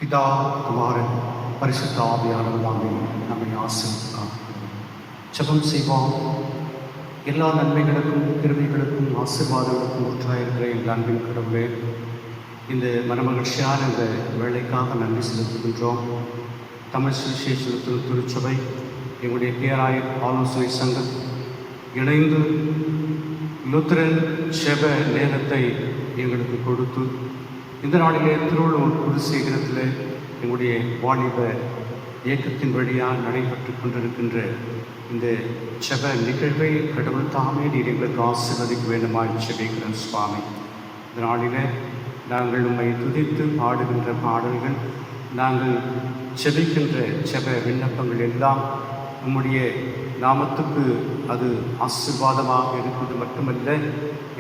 பிதா, குமாரன், பரிசுத்த ஆவியானவராலே நம்மை ஆசீர்வதிப்பார். ஜெபம் செய்வோம். எல்லா நன்மைகளுக்கும் கிருபைகளுக்கும் ஆசீர்வாதங்களுக்கும் ஊற்றாயிருக்கிற எங்கள் அன்பின் கடவுளே, இந்த மனமகிழ்ச்சியான இந்த வேலைக்காக நன்றி செலுத்துகின்றோம். தமிழ் சுவிசேஷத்தில் திருச்சபை எங்களுடைய பேராய ஆலோசனை சங்கம் இணைந்து லுத்திரன் செப நேரத்தை எங்களுக்கு கொடுத்து இந்த நாளிலே திருவள்ளுவர் குருசேகரத்தில் எங்களுடைய வாலிப இயக்கத்தின் வழியாக நடைபெற்று கொண்டிருக்கின்ற இந்த செப நிகழ்வை கடவுள் தாமே நீர் எங்களுக்கு ஆசீர்வதிக்க வேண்டுமாய் செபிக்கிறோம் சுவாமி. இந்த நாளில் நாங்கள் உம்மை துதித்து பாடுகின்ற பாடல்கள், நாங்கள் செபிக்கின்ற செப விண்ணப்பங்கள் எல்லாம் உம்முடைய நாமத்துக்கு அது ஆசீர்வாதமாக இருப்பது மட்டுமல்ல,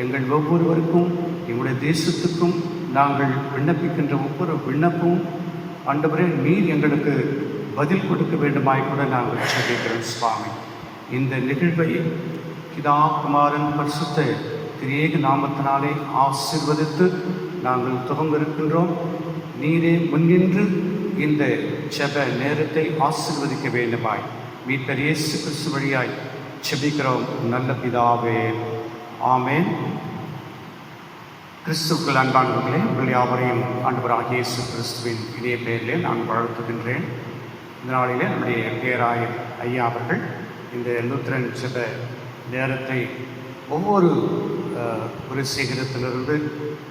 எங்கள் ஒவ்வொருவருக்கும் எங்களுடைய தேசத்துக்கும் நாங்கள் விண்ணப்பிக்கின்ற ஒவ்வொரு விண்ணப்பமும் ஆண்டவரே நீர் எங்களுக்கு பதில் கொடுக்க வேண்டுமாய் கூட நாங்கள் செபிக்கிறோம் சுவாமி. இந்த நிகழ்வை பிதா, குமாரன், பரிசுத்த திரியேக நாமத்தினாலே ஆசீர்வதித்து நாங்கள் துவங்க இருக்கின்றோம். நீரே முன்னின்று இந்த செப நேரத்தை ஆசீர்வதிக்க வேண்டுமாய் மீட்பர் இயேசு கிறிஸ்து வழியாய் செபிக்கிறோம் நல்ல பிதாவே, ஆமென். கிறிஸ்துவுக்குள் அன்பானவர்களே, உங்கள் யாவரையும் ஆண்டவராகிய இயேசு கிறிஸ்துவின் இணைய பெயரிலே நான் வாழ்த்துகின்றேன். இந்த நாளிலே நம்முடைய பேராயர் ஐயா அவர்கள் இந்த லுத்திரன் செப நேரத்தை ஒவ்வொரு குருசேகரத்திலிருந்து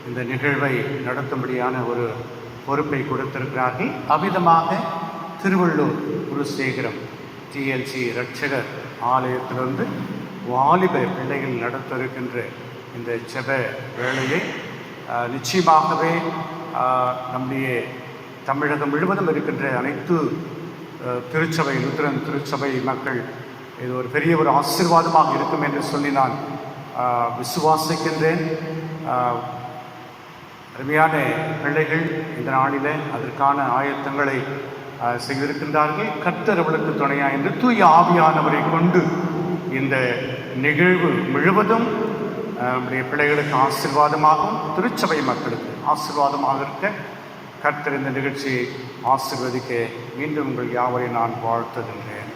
இந்த நிகழ்வை நடத்தும்படியான ஒரு பொறுப்பை கொடுத்திருக்கிறார்கள். அவ்விதமாக திருவள்ளூர் குருசேகரம் டிஎல்சி இரட்சகர் ஆலயத்திலிருந்து வாலிப பிள்ளைகள் நடத்த இருக்கின்ற இந்த செப வேளையை நிச்சயமாகவே நம்முடைய தமிழகம் முழுவதும் இருக்கின்ற அனைத்து திருச்சபை லுத்திரன் திருச்சபை மக்கள் இது ஒரு பெரிய ஒரு ஆசீர்வாதமாக இருக்கும் என்று சொல்லி நான் விசுவாசிக்கின்றேன். அருமையான பிள்ளைகள் இந்த நாளில் அதற்கான ஆயத்தங்களை செய்திருக்கின்றார்கள். கர்த்தர் அவளுக்கு துணையா என்று தூய ஆவியானவரை கொண்டு இந்த நிகழ்வு முழுவதும் நம்முடைய பிள்ளைகளுக்கு ஆசீர்வாதமாகவும் திருச்சபை மக்களுக்கு ஆசீர்வாதமாக இருக்க கர்த்தர் இந்த நிகழ்ச்சியை ஆசீர்வதிக்க மீண்டும் உங்கள் யாவரை நான் வாழ்த்துகின்றேன்.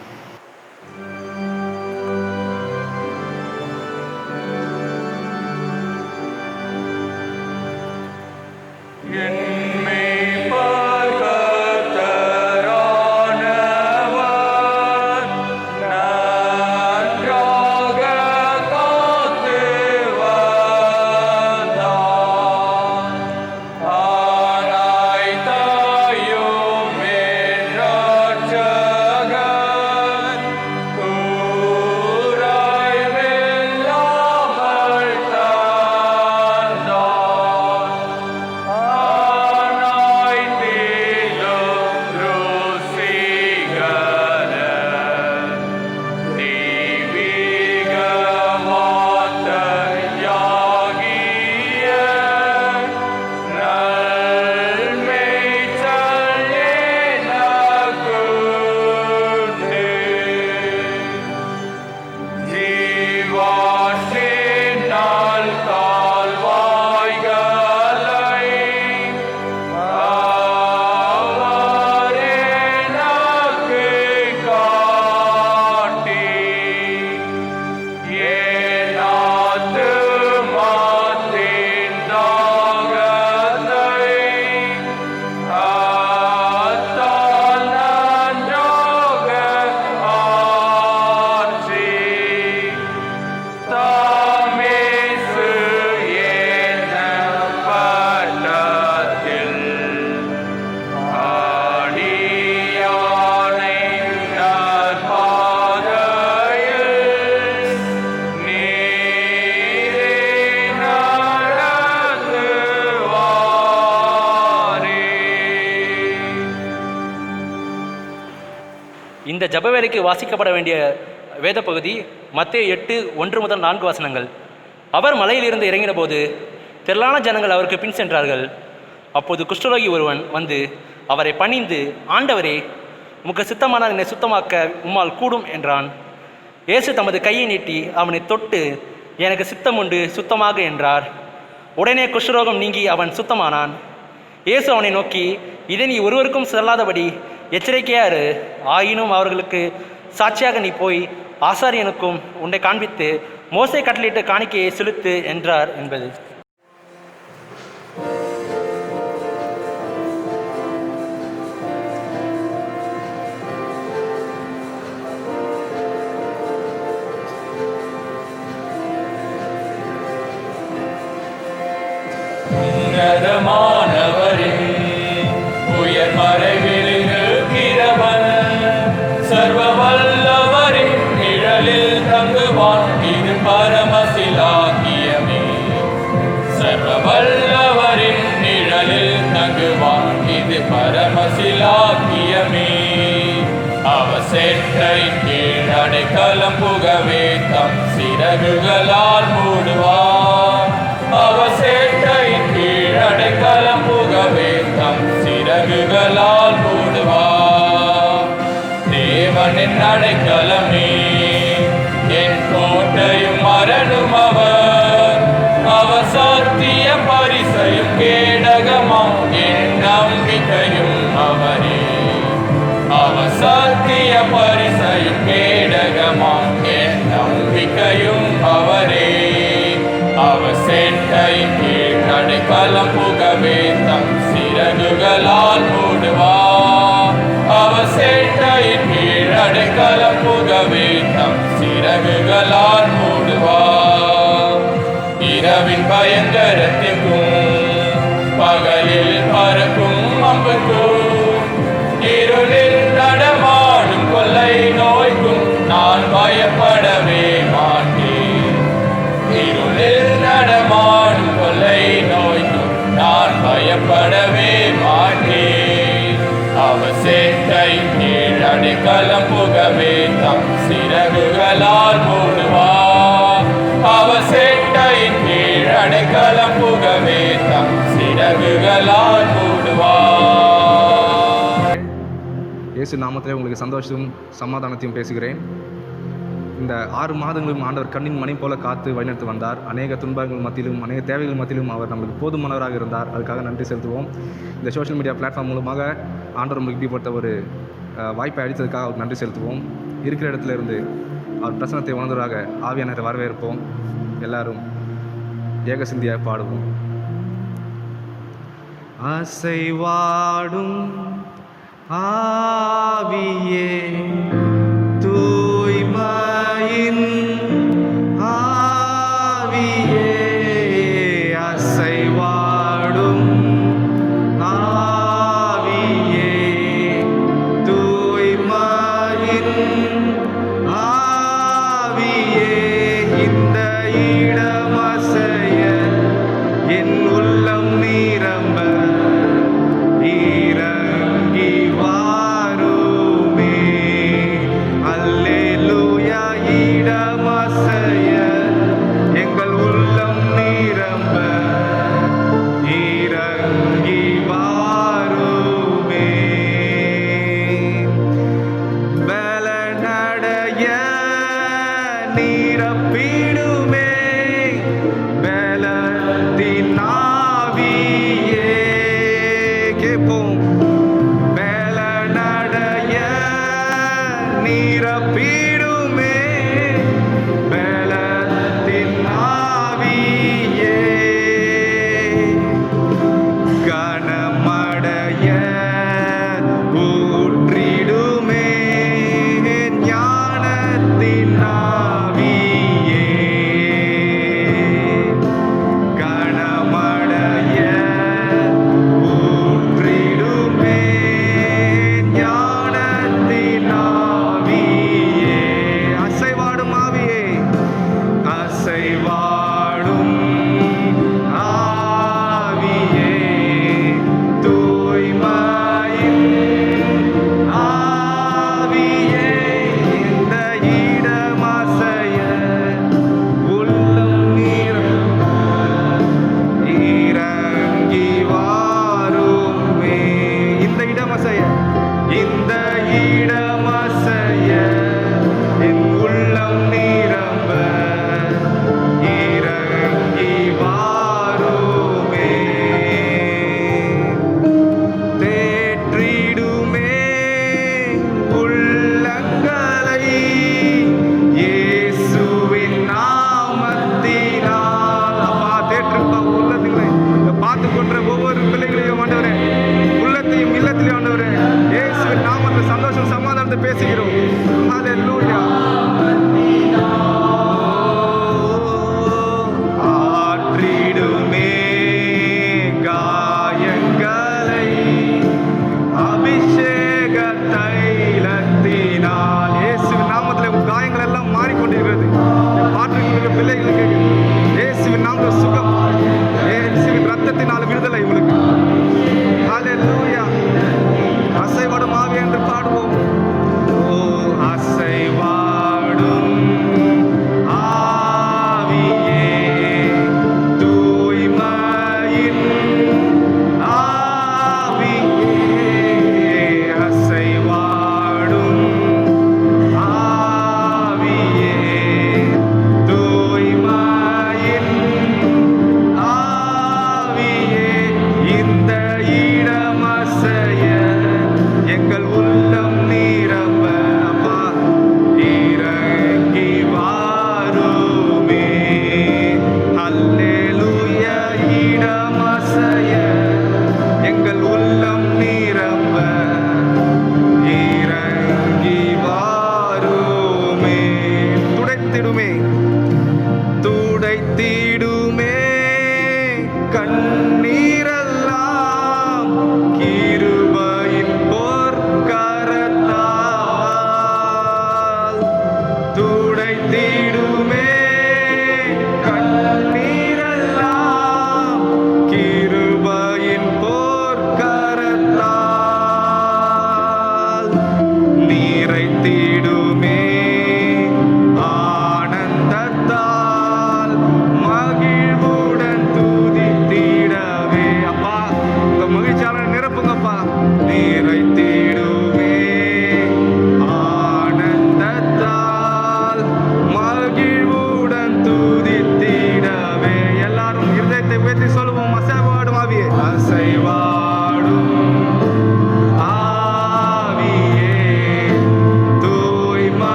இந்த ஜபவேலைக்கு வாசிக்கப்பட வேண்டிய வேத பகுதி மத்தேயு 8:1-4 வசனங்கள். அவர் மலையிலிருந்து இறங்கின போது திரளான ஜனங்கள் அவருக்கு பின் சென்றார்கள். அப்போது குஷ்டரோகி ஒருவன் வந்து அவரை பணிந்து, ஆண்டவரே, உமக்கு சித்தமானால் என்னை சுத்தமாக்க உம்மால் கூடும் என்றான். இயேசு தமது கையை நீட்டி அவனை தொட்டு, எனக்கு சித்தம் உண்டு, சுத்தமாக என்றார். உடனே குஷ்டரோகம் நீங்கி அவன் சுத்தமானான். இயேசு அவனை நோக்கி, இதை நீ ஒருவருக்கும் சொல்லாதபடி எச்சரிக்கையாரு. ஆயினும் அவர்களுக்கு சாட்சியாக நீ போய் ஆசாரியனுக்கும் உன்னை காண்பித்து மோசே கட்டளையிட்ட காணிக்கையை செலுத்து என்றார் என்பது. உன்னதமானவரே, உயர் மறைவில் இருக்கிறவன், சர்வ வல்லவரின் நிழலில் தங்குவான், இது பரமசிலாக்கியமே. சர்வ வல்லவரின் நிழலில் தங்குவான், இது பரமசிலாக்கியமே. அவர் சேட்டை கீழ் அடைக்கலம் புகவே தம் சிறகுகளால் மூடுவார். அவர் சேட்டையின் கீழ் அடைக்கலம் புகவே தம் சிறகுகளால் மூடுவார். தேவனின் அடைக்கலமே, என் கோட்டையும் மரணும் அவர். அவர் சத்திய பரிசையும் கேடகமாம், என் நம்பிக்கையும் அவரே. அவர் சத்திய பரிசையும் கேடகமாம், என் நம்பிக்கையும் அவரே. அவர் சேட்டையின் கீழ் அடைக்கலம் புகவே தம் சிறகுகளால் மூடுவார். அவர் சேட்டையின் கீழ் அடைக்கலம் புகவே தம் சிறகுகளால் மூடுவார். இரவின் பயங்கரத்திற்கும் பகலில் பறக்கும் அம்புக்கும், இருளில் நடமாடும் கொள்ளை நோய்க்கும் நான் பயப்படவே மாட்டேன். இருளில் நடமாடும் கொள்ளை நோய்க்கும் நான் பயப்படவே மாட்டேன். அவர் சேட்டை கீழ் அடைக்கலம் புகவே தம் சிறகுகளால் மூடுவார். அவர் சேட்டையின் கீழ் அடைக்கலம் புகவே தம் சிறகுகளால் மூடுவார். இயேசு நாமத்திலே உங்களுக்கு சந்தோஷமும் சமாதானத்தையும் பேசுகிறேன். இந்த 6 மாதங்களும் ஆண்டவர் கண்ணின் மணி போல காத்து வழிநடத்தி வந்தார். அநேக துன்பங்கள் மத்தியிலும் அநேக தேவைகள் மத்தியிலும் அவர் நம்மளுக்கு போதுமானவராக இருந்தார். அதுக்காக நன்றி செலுத்துவோம். இந்த சோஷியல் மீடியா பிளாட்ஃபார்ம் மூலமாக ஆண்டவர் நம்மளுக்கு இப்படிப்பட்ட ஒரு வாய்ப்பை அளித்ததுக்காக அவருக்கு நன்றி செலுத்துவோம். இருக்கிற இடத்துல இருந்து அவர் பிரசனத்தை உணர்ந்தவராக ஆவியானவரை வரவேற்போம். எல்லாரும் ஏக சிந்தியாக பாடுவோம். அசைவாடும் ஆவியே, தூய்மையின் ஆவியே, அசைவாடும் ஆவியே, தூய்மையின் ஆவியே, இந்த இடமசைய என் உள்ளம் நிரம்ப இறங்கி வாருமே. அல்லேலூயா. இடமசைய எங்கள் உள்ளம் நிரம்ப இறங்கி வாருமே. பலனடைய நிரப்பிடுமே, பலத்தின் ஆவியே. கேட்போம். பலனடைய நிரப்பிடுமே, பலத்தின் ஆவியே. கனமடைய ஊற்றிடுமே, ஞானத்தின் ஆவியே. கனமடைய ஊற்றிடுமே, ஞானத்தின் ஆவியே.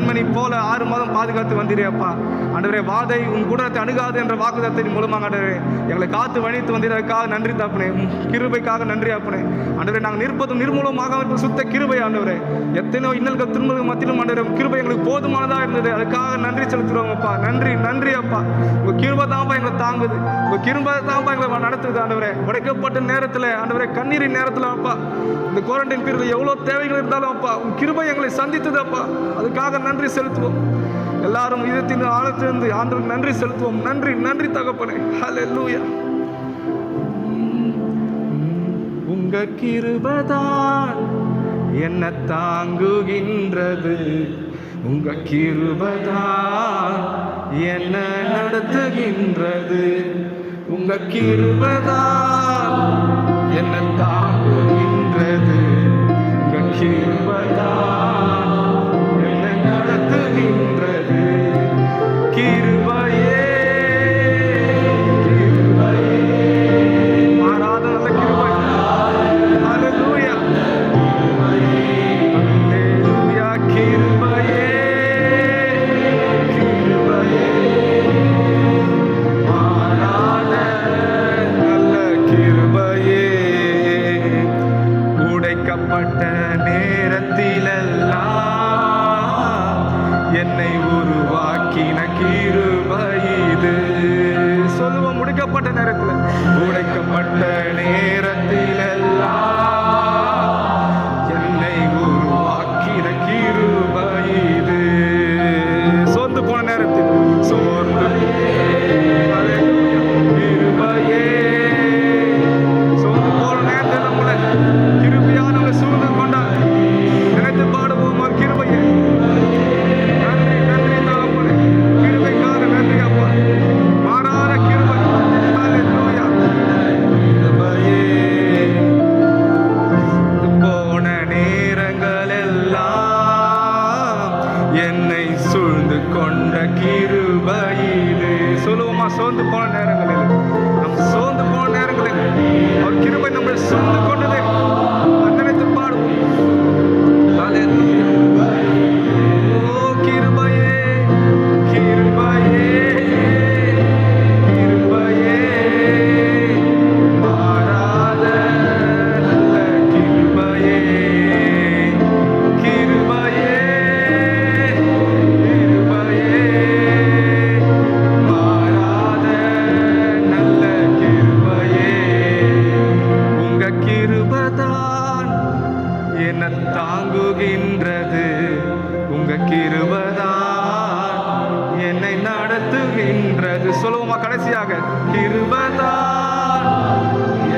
கண்மணி போல 6 மாதம் பாதுகாத்து வந்தீரே அப்பா. ஆண்டவரே, வாதை உன் குடத்தை அணுகாது என்ற வாக்குத்தத்தின் மூலமாக ஆண்டவரே எங்களை காத்து வணித்து வந்ததற்காக நன்றி தாப்பனே. கிருபைக்காக நன்றி ஆப்பனே. ஆண்டவரே, நாங்கள் நிற்பதும் நிர்மூலமாக சுத்த கிருபை ஆண்டவரே. எத்தனையோ இன்னல்கள் துன்பங்கள் மத்தியிலும் ஆண்டவரே கிருபை எங்களுக்கு போதுமானதாக இருந்தது. அதுக்காக நன்றி செலுத்துகிறோம் அப்பா. நன்றி நன்றி அப்பா. உங்கள் கிருபை தான்ப்பா எங்களை தாங்குது. உங்கள் கிருபை தான்ப்பா எங்களை நடத்துது ஆண்டவரே. உடைக்கப்பட்ட நேரத்தில் ஆண்டவரே, கண்ணீரின் நேரத்தில் அப்பா, இந்த குவாரண்டைன் பீரியடில் எவ்வளோ தேவைகள் இருந்தாலும் அப்பா உன் கிருபை எங்களை சந்தித்தது அப்பா. அதுக்காக நன்றி செலுத்துவோம். எல்லாரும் இதயத்தின் ஆழத்திலிருந்து ஆண்டவருக்கு நன்றி செலுத்துவோம். நன்றி நன்றி தகப்பனே. ஹல்லேலூயா. உங்க கிருபைதான் என்ன தாங்குகின்றது. உங்க கிருபைதான் என்ன நடத்துகின்றது. உங்க கிருபைதான் என்ன தாங்குகின்றது. உங்க கிருபைதான் என்ன நடத்துகின்றது. கிருபையே கிருபையே மாறாத நல்ல கிருபை. ஹல்லேலூயா ஹல்லேலூயா. கிருபையே கிருபையே மாறாத நல்ல கிருபையே. உடைக்கப்பட்ட நேரத்திலெல்லாம் என்னை உருவாக்கின கிருபை இது. சொல்லுவோம், உடைக்கப்பட்ட நேரத்தில், உடைக்கப்பட்ட நேரத்திலெல்லாம் என்னை உருவாக்கின கிருபை இது. சோர்ந்து போன நேரத்தில் சோர்ந்து கிருபையே. சோர்ந்து போன நேரத்தில் நம்மளை கிருபையா நம்மளை சூழ்ந்து கொண்டார். நினைத்து பாடுவோம் அவர் கிருபையே. நன்றி நன்றி தகப்பனே. கிருபைக்காக நன்றி அப்பா. மாறாத கிருபை. ஹல்லேலூயா. கிருபையே. போன நேரங்கள் எல்லாம் என்னை சூழ்ந்து கொண்ட கிருபை இது. சொல்லுவோமா, சோர்ந்து போன நேரங்களில், நம் சோர்ந்து போன நேரங்களில் அவர் கிருபை நம்மை சூழ்ந்து கொண்டது. நினைத்து பாடுவோம். ஹல்லேலூயா. ஓ கிருபையே கிருபையே கிருபையே மாறாத நல்ல கிருபையே. கிருபையே கிருபையே மாறாத நல்ல கிருபையே. உங்க கிருபைதான் என்ன தாங்குகின்றது. உங்க கிருபைதான் என்னை நடத்துகின்றது. சொல்லுவோமா கடைசியாக, கிருபைதான்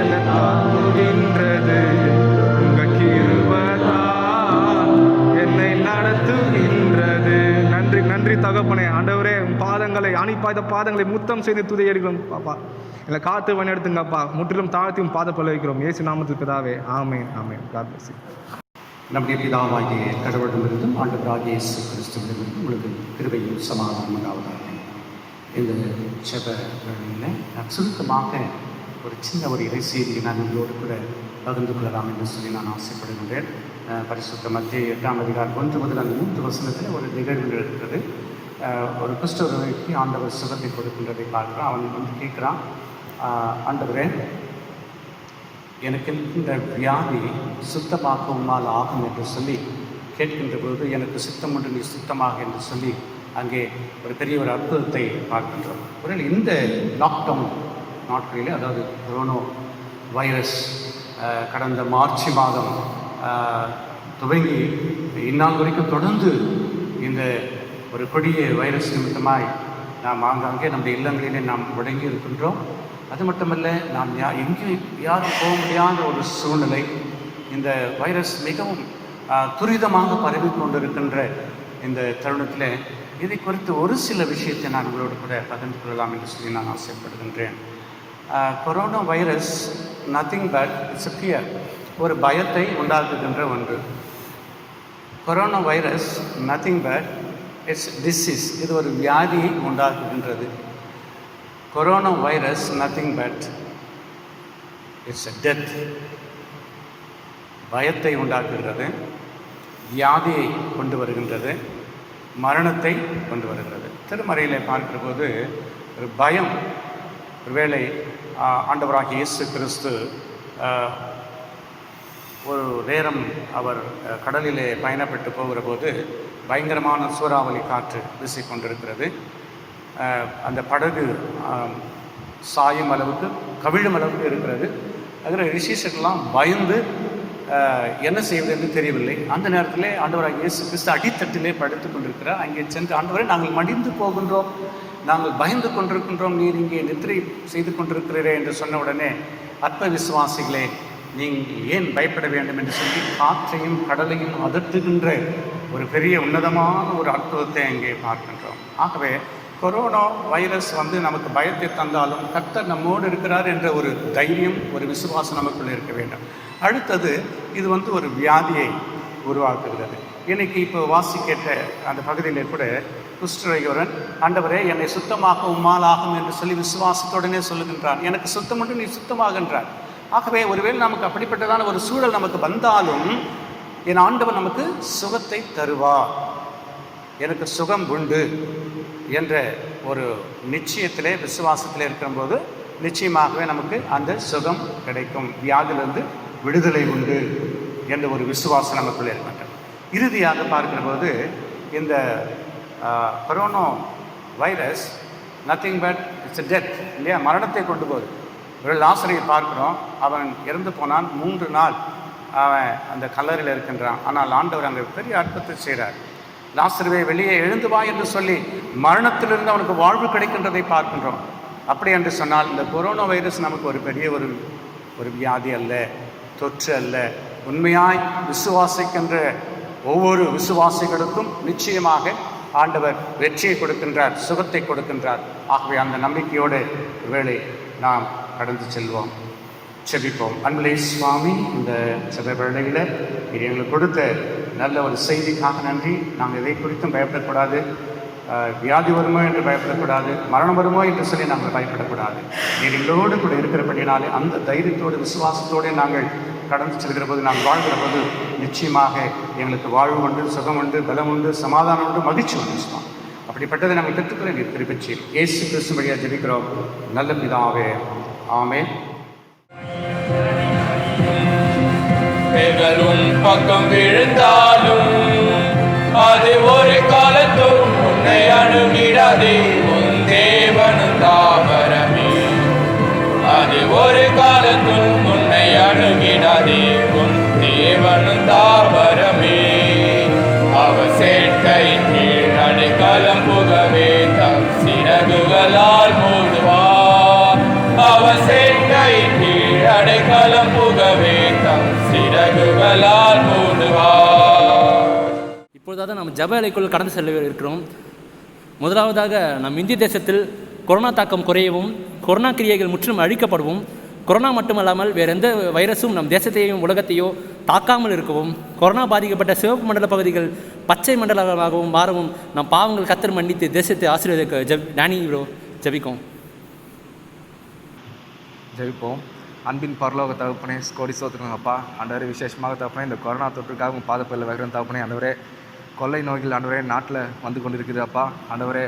என்னை தாங்குகின்றது. உங்க கிருபைதான் என்னை நடத்துகின்றது. நன்றி நன்றி தகப்பனே. ஆண்டவரே, உன் பாதங்களை அணிப்பாய்ந்த பாதங்களை முத்தம் செய்து துதியடிக்கிறோம் பாப்பா. எங்களை காத்து வழி நடத்துங்கப்பா. முற்றிலும் தாழ்த்தி உன் பாதப்பல்ல வைக்கிறோம். இயேசு நாமத்தில் பிதாவே, ஆமென் ஆமென். God bless you. நம்முடைய பிதாவாகிய கடவுளிடமிருந்தும் ஆண்டவராகிய இயேசு கிறிஸ்துவிடமிருந்தும் உங்களுக்கு கிருபையும் சமாதானம் உண்டாவதாக. இந்த ஜெப வேளையில் நான் சுருக்கமாக ஒரு சின்ன ஒரு இறை செய்தியை நான் உங்களோடு கூட பகிர்ந்து கொள்ளலாம் என்று சொல்லி நான் ஆசைப்படுகின்றேன். பரிசுத்த மத்திய 8ஆம் அதிகாரம் 1 முதல் 3 வசனத்தில் ஒரு நிகழ்வு இருக்கிறது. ஒரு கிறிஸ்தவருக்கு ஆண்டவர் சுகத்தை கொடுக்கின்றதை பார்க்குறான். அவன் வந்து கேட்குறான், ஆண்டவரே, எனக்கு இந்த வியாதி சுத்தமாக்க உன்னால் ஆகும் என்று சொல்லி கேட்கின்ற பொழுது, எனக்கு சுத்தம் உண்டு, நீ சுத்தமாக என்று சொல்லி அங்கே ஒரு பெரிய ஒரு அற்புதத்தை பார்க்கின்றோம். ஒரு இந்த லாக்டவுன் நாட்களிலே, அதாவது கொரோனா வைரஸ் கடந்த மார்ச் மாதம் துவங்கி இந்நாள் வரைக்கும் தொடர்ந்து இந்த ஒரு கொடிய வைரஸ் நிமித்தமாய் நாம் ஆங்காங்கே நம்முடைய இல்லங்களிலே நாம் முடங்கி இருக்கின்றோம். அது மட்டுமல்ல, நாம் எங்கேயும் யாரும் போக முடியாத ஒரு சூழ்நிலை. இந்த வைரஸ் மிகவும் துரிதமாக பரவி கொண்டிருக்கின்ற இந்த தருணத்தில் இதை குறித்து ஒரு சில விஷயத்தை நான் உங்களோடு கூட பகிர்ந்து கொள்ளலாம் என்று சொல்லி நான் ஆசைப்படுகின்றேன். Corona virus nothing but it's a fear, ஒரு பயத்தை உண்டாக்குகின்ற ஒன்று. Corona virus nothing but it's disease, இது ஒரு வியாதியை உண்டாக்குகின்றது. Corona virus nothing but it's a death, பயத்தை உண்டாக்குகிறது, வியாதியை கொண்டு வருகின்றது. மரணத்தை கொண்டு வருகிறது. திருமறையில் பார்க்கிற போது ஒரு பயம், ஒருவேளை ஆண்டவராகிய இயேசு கிறிஸ்து ஒரு நேரம் அவர் கடலிலே பயணப்பட்டு போகிற போது பயங்கரமான சூறாவளி காற்று வீசிக்கொண்டிருக்கிறது. அந்த படகு சாயும் அளவுக்கு, கவிழும் அளவுக்கு இருக்கிறது. அதில் ரிஷிஷர்கள்லாம் பயந்து என்ன செய்வது என்று தெரியவில்லை. அந்த நேரத்திலே ஆண்டவராகிய இயேசு கிறிஸ்து அடித்தட்டிலே படுத்து கொண்டிருக்கிறார். அங்கே சென்று, ஆண்டவரே, நாங்கள் மடிந்து போகின்றோம், நாங்கள் பயந்து கொண்டிருக்கின்றோம், நீர் இங்கே நித்திரை செய்து கொண்டிருக்கிறீரே என்று சொன்ன உடனே, அற்ப விசுவாசிகளே, நீங்கள் ஏன் பயப்பட வேண்டும் என்று சொல்லி காற்றையும் கடலையும் அதட்டுகின்ற ஒரு பெரிய உன்னதமான ஒரு அற்புதத்தை அங்கே பார்க்கின்றோம். ஆகவே கொரோனா வைரஸ் நமக்கு பயத்தை தந்தாலும் கர்த்தர் நம்மோடு இருக்கிறார் என்ற ஒரு தைரியம், ஒரு விசுவாசம் நமக்குள்ளே இருக்க வேண்டும். அடுத்தது, இது ஒரு வியாதியை உருவாக்குகிறது. இன்னைக்கு இப்போ கேட்ட அந்த பகுதியிலே கூட குஷ்டரோகியவன், ஆண்டவரே, என்னை சுத்தமாக்க உம்மால் ஆகும் என்று சொல்லி விசுவாசத்துடனே சொல்லுகின்றான். எனக்கு சுத்தம் உண்டு, நீ சுத்தமாகின்றார். ஆகவே ஒருவேளை நமக்கு அப்படிப்பட்டதான ஒரு சூழல் நமக்கு வந்தாலும் என் ஆண்டவர் நமக்கு சுகத்தை தருவார், எனக்கு சுகம் உண்டு என்ற ஒரு நிச்சயத்திலே, விசுவாசத்திலே இருக்கும்போது நிச்சயமாகவே நமக்கு அந்த சுகம் கிடைக்கும். வியாதியிலிருந்து விடுதலை உண்டு என்ற ஒரு விசுவாசம் நமக்குள்ளே இருக்கின்றது. இறுதியாக பார்க்கிற போது இந்த corona virus nothing but it's death இல்லையா, மரணத்தை கொண்டு போகுது. ஒரு லாசரை பார்க்குறோம், அவன் இறந்து போனான், 3 நாள் அவன் அந்த கல்லறையில் இருக்கின்றான். ஆனால் ஆண்டவர் அங்கே பெரிய அற்புதத்தை செய்கிறார். லாசருவே, வெளியே எழுந்து வா என்று சொல்லி மரணத்திலிருந்து அவனுக்கு வாழ்வு கிடைக்கின்றதை பார்க்கின்றோம். அப்படி என்று சொன்னால் இந்த கொரோனா வைரஸ் நமக்கு ஒரு பெரிய ஒரு வியாதி அல்ல, தொற்று அல்ல. உண்மையாய் விசுவாசிக்கின்ற ஒவ்வொரு விசுவாசிகளுக்கும் நிச்சயமாக ஆண்டவர் வெற்றியை கொடுக்கின்றார், சுகத்தை கொடுக்கின்றார். ஆகவே அந்த நம்பிக்கையோடு வேளை நாம் கடந்து செல்வோம். செபிப்போம். அன்புலே சுவாமி, இந்த செப வேளையில் இது எங்களுக்கு கொடுத்த நல்ல ஒரு செய்திக்காக நன்றி. நாங்கள் எதை குறித்தும் பயப்படக்கூடாது, வியாதி வருமோ என்று பயப்படக்கூடாது, மரணம் வருமோ என்று சொல்லி நாங்கள் பயப்படக்கூடாது. நீர் எங்களோடு கூட இருக்கிறபடினாலே அந்த தைரியத்தோடு விசுவாசத்தோடு நாங்கள் கடந்து செல்கிற போது, நாங்கள் வாழ்கிற போது நிச்சயமாக எங்களுக்கு வாழ்வு உண்டு, சுகம் உண்டு, பலம் உண்டு, சமாதானம் உண்டு, மகிழ்ச்சி உண்டு சுவாமி. அப்படிப்பட்டதை நாங்கள் பெற்றுக்கொள்ள நீர் திருப்பிச்சு இயேசு கிறிஸ்து வழியாக ஜெபிக்கிறோம் நல்ல பிதாவே, ஆமென். உன் பக்கம் விழுந்தாலும் அது ஒரு காலத்தும் உன்னை அணுகிடாதே, உன் தேவனும் தாவரமே. அது ஒரு காலத்தும் உன்னை அணுகிடாதே, உன் தேவனும் தாவரமே. அவ சேட்டையின் கீழ் அடைக்கலம் புகவே தம் சிறகுகளால் மூடுவார். அவ சேட்டையின் கீழ் அடைக்கலம் புகவே தம் சிறகுகளால் மூடுவார். இப்பொழுதாக நாம் ஜப அறைக்குள் கடந்து செல்ல இருக்கிறோம். முதலாவதாக நம் இந்திய தேசத்தில் கொரோனா தாக்கம் குறையவும், கொரோனா கிரியைகள் முற்றிலும் அழிக்கப்படவும், கொரோனா மட்டுமல்லாமல் வேறு எந்த வைரஸும் நம் தேசத்தையும் உலகத்தையோ தாக்காமல் இருக்கவும், கொரோனா பாதிக்கப்பட்ட சிவப்பு மண்டல பகுதிகள் பச்சை மண்டலமாகவும் மாறவும் நம் பாவங்கள் கத்தர் மன்னித்து தேசத்தை ஆசீர்வதிக்க டேனி ப்ரோ ஜபிக்கும். ஜெபிப்போம். அன்பின் பரலோக தகப்பனே, கோடி சோத்திரம் அப்பா. ஆண்டவரே, விசேஷமாக தகப்பனே, இந்த கொரோனா தொற்றுக்காக பாதப்பதில் வைக்கிறோம் தகப்பனே. ஆண்டவரே, கொள்ளை நோய்கள் ஆண்டவரே நாட்டில் வந்து கொண்டு இருக்குது அப்பா. ஆண்டவரே,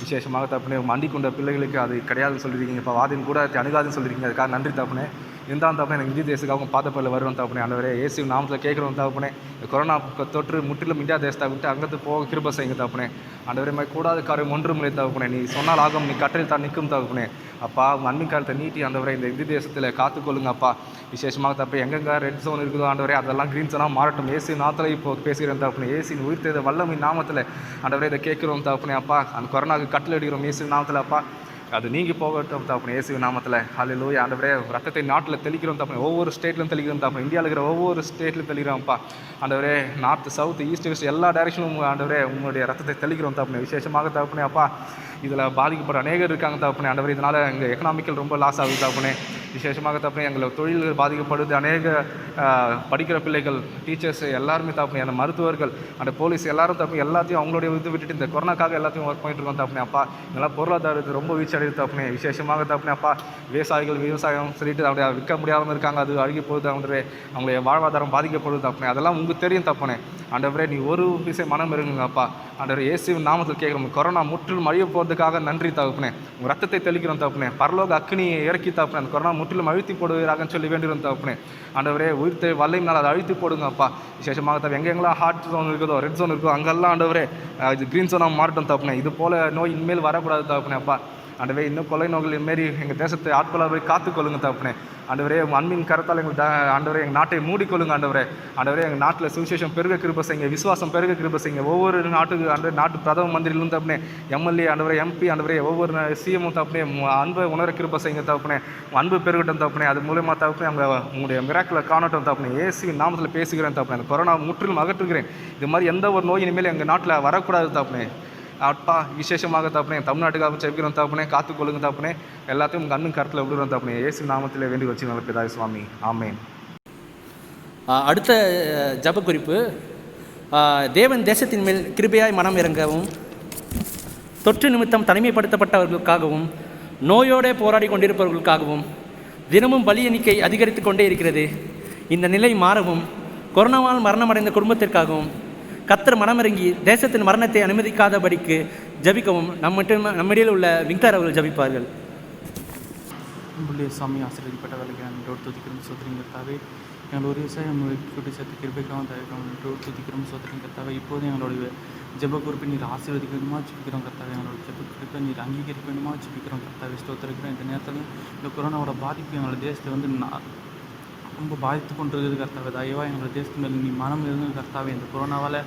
விசேஷமாக தகப்பனே, மண்டி கொண்ட பிள்ளைகளுக்கு அது கிடையாதுன்னு சொல்லியிருக்கீங்க இப்போ, வாதின் கூட அணுகாதுன்னு சொல்லியிருக்கீங்க. அதுக்காக நன்றி தகப்பனே. இருந்தாலும் தகப்பனே, எனக்கு இந்திய தேசத்துக்காக பாதப்பதில் வருவோம் தகப்பனே. ஆண்டவரே, இயேசு நாமத்தில் கேட்குறோம் தகப்பனே. இந்த கொரோனா தொற்று முற்றிலும் இந்தியா தேசத்தை விட்டு அங்கத்து போக கிருபை செய்யுங்க தகப்பனே. ஆண்டவரே, கூடாத காரியம் ஒன்றும் இல்லை தகப்பனே. நீ சொன்னால் ஆகும், நீ கட்டளையில் தான் நிற்கும் தகப்பனே. அப்பா, அன்பின் காலத்தை நீட்டி ஆண்டவரே இந்த இந்திய தேசத்தில் காத்துக்கொள்ளுங்க அப்பா. விசேஷமாக தப்பு எங்கெங்கே ரெட் ஜோன் இருக்குதோ ஆண்டவரே, அதெல்லாம் க்ரீன் ஜோனாக மாறட்டும். ஏசி நாமத்தில் இப்போ பேசுகிறேன் தகப்பனே. ஏசின் உயிர்த்தெழுந்த வல்லமை நாமத்தில் ஆண்டவரே இதை கேட்குறோம் தகப்பனே. அப்பா, அந்த கொரோனாவுக்கு கட்டளை அடிக்கிறோம் ஏசி நாமத்தில் அப்பா. அது நீங்கி போகட்டும் தகப்பனே இயேசு நாமத்தில். ஹல்லேலூயா. ஆண்டவரே, ரத்தத்தை நாட்டில் தெளிக்கிறோம் தகப்பனே. ஒவ்வொரு ஸ்டேட்லையும் தெளிக்கிறோம் தகப்பனே. இந்தியாவில் இருக்கிற ஒவ்வொரு ஸ்டேட்லையும் தெளிக்கிறோம்ப்பா. ஆண்டவரே, நார்த், சவுத், ஈஸ்ட், வெஸ்ட் எல்லா டைரக்ஷனும் ஆண்டவரே உங்களுடைய ரத்தத்தை தெளிக்கிறோம் தகப்பனே. விசேஷமாக தகப்பனே அப்பா, இதில் பாதிக்கப்பட்ட அநேகர் இருக்காங்க தகப்பனே. ஆண்டவரே, இதனால் எங்கள் எக்கனாமிக்கல் ரொம்ப லாஸ் ஆகுது தகப்பனே. விசேஷமாக தப்புனே எங்களை தொழில்கள் பாதிக்கப்படுது. அநேக படிக்கிற பிள்ளைகள், டீச்சர்ஸ் எல்லாருமே தப்புனே, அந்த மருத்துவர்கள், அந்த போலீஸ் எல்லாரும் தப்பு எல்லாத்தையும் அவங்களுடைய இது விட்டுட்டு இந்த கொரோனாக்காக எல்லாத்தையும் ஒர்க் பண்ணிட்டு இருக்கோம் தப்புனே. அப்பா எங்களால் பொருளாதாரத்தை ரொம்ப வீழ்ச்சி அடையுது தப்புனே. விசேஷமாக தப்புனே அப்பா விவசாயிகள் விவசாயம் சொல்லிட்டு அப்படியே விற்க முடியாமல் இருக்காங்க, அது அழுகி போகுது, அவங்களுடைய வாழ்வாதாரம் பாதிக்கப்படுது தப்புனே. அதெல்லாம் உங்களுக்கு தெரியும் தப்புனே. ஆண்டவரே நீ ஒரு விஷயம் மனம் இருங்க அப்பா. ஆண்டவரே இயேசுவின் நாமத்தில் கேட்குறோம், கொரோனா முற்றிலும் அழிய போகிறதுக்காக நன்றி தகப்பனே. உங்கள் ரத்தத்தை தெளிக்கிறோம் தகப்பனே. பரலோக அக்னியை இறக்கி தகப்பனே, அந்த கொரோனா முற்றிலும் அழுத்தி போடுவீராகன்னு சொல்லி வேண்டிடும் தகப்பனே. ஆண்டவரே உயிர்த்தை வல்லையினால் அதை அழுத்தி போடுங்க அப்பா. விசேஷமாக தவிர எங்கெங்கெல்லாம் ஹாட் ஜோன் இருக்குதோ, ரெட் ஜோன் இருக்கோ, அங்கெல்லாம் ஆண்டவரே இது க்ரீன் ஜோனாக மாறட்டும் தகப்பனே. இது போல் நோய் இனிமேல் வரக்கூடாது தகப்பனே அப்பா. ஆண்டவரே இன்னும் கொலை நோய்கள் மாரி எங்கள் தேசத்தை ஆட்கொள்ளாத காத்துக்கொள்ளுங்க தகப்பனே. ஆண்டவரே அன்பின் கரத்தால் எங்கள் ஆண்டவரே எங்கள் நாட்டை மூடிக்கொள்ளுங்க ஆண்டவரே. ஆண்டவரே எங்கள் நாட்டில் சுவிசேஷம் பெருக கிருபை செய்யுங்க, விசுவாசம் பெருக கிருபை செய்யுங்க. ஒவ்வொரு நாட்டு பிரதம மந்திரிலும் தப்புனே, எம்எல்ஏ ஆண்டவரே, எம்பி ஆண்டவரே, ஒவ்வொரு சிஎம்மும் தப்புனே அன்பை உணர கிருபை செய்யுங்க தப்புனே. அன்பு பெருகட்டும் தப்புனே. அது மூலமாக தப்புனே அவங்க உங்களுடைய மிராக்கில் காணட்டும் தப்புனே. இயேசுவின் நாமத்தில் பேசுகிறேன் தப்புனே. அந்த கொரோனா முற்றிலும் அகற்றுகிறேன். இது மாதிரி எந்த ஒரு நோய் இனிமேல் எங்கள் நாட்டில் வரக்கூடாது தப்புனே. அப்பா விசேஷமாக தப்புனே தமிழ்நாட்டுக்காக செவிக்கிறோம் தப்புனே. காத்துக்கொள்ளுங்க தப்புனே. எல்லாத்தையும் உங்கள் அண்ணன் கருத்தில் விடுறோம் தப்புனே. இயேசு நாமத்தில் வேண்டி வச்சு நல்ல பிதாவே சுவாமி, ஆமேன். அடுத்த ஜப குறிப்பு, தேவன் தேசத்தின் மேல் கிருபையாய் மனம் இறங்கவும், தொற்று நிமித்தம் தனிமைப்படுத்தப்பட்டவர்களுக்காகவும், நோயோடு போராடி கொண்டிருப்பவர்களுக்காகவும் தினமும் பலி எண்ணிக்கை அதிகரித்து கொண்டே இருக்கிறது. இந்த நிலை மாறவும், கொரோனாவால் மரணமடைந்த குடும்பத்திற்காகவும் கர்த்தர் மனமிறங்கி தேசத்தின் மரணத்தை அனுமதிக்காதபடிக்கு ஜபிக்கவும் நம்மிடையில் உள்ள விங்கார் அவர்கள் ஜபிப்பார்கள். அன்புள்ள சாமி ஆசீர்வதிக்கப்பட்டவர்களுக்கு நன்றோடு துதிக்கிறோம் சோதரின் கர்த்தாவே. எங்கள் ஒரு விவசாயம் கூட்டி சேர்த்து கிருபைக்காகவும் தயக்கம் நன்றோடு துதிக்கிறோம் சோதரின் கர்த்தாவே. இப்போது எங்களுடைய ஜெப குறிப்பை நீர் ஆசீர்வதிக்க வேண்டுமா ஜெபிக்கிறோம் கர்த்தாவே. எங்களோட ஜெப குறிப்பை நீர் அங்கீகரிக்க வேண்டுமா ஜெபிக்கிறோம் கர்த்தாவே. ஸ்தோத்திரிக்கிறோம். இந்த நேரத்தில் இந்த கொரோனாவோட பாதிப்பு எங்களோட தேசத்தை வந்து ரொம்ப பாதித்து கொண்டிருக்கிறது கர்த்தாவே. தயவாக எங்களோட தேசத்து மேல் நீ மனம் இருங்க கர்த்தாவே. இந்த கொரோனாவால்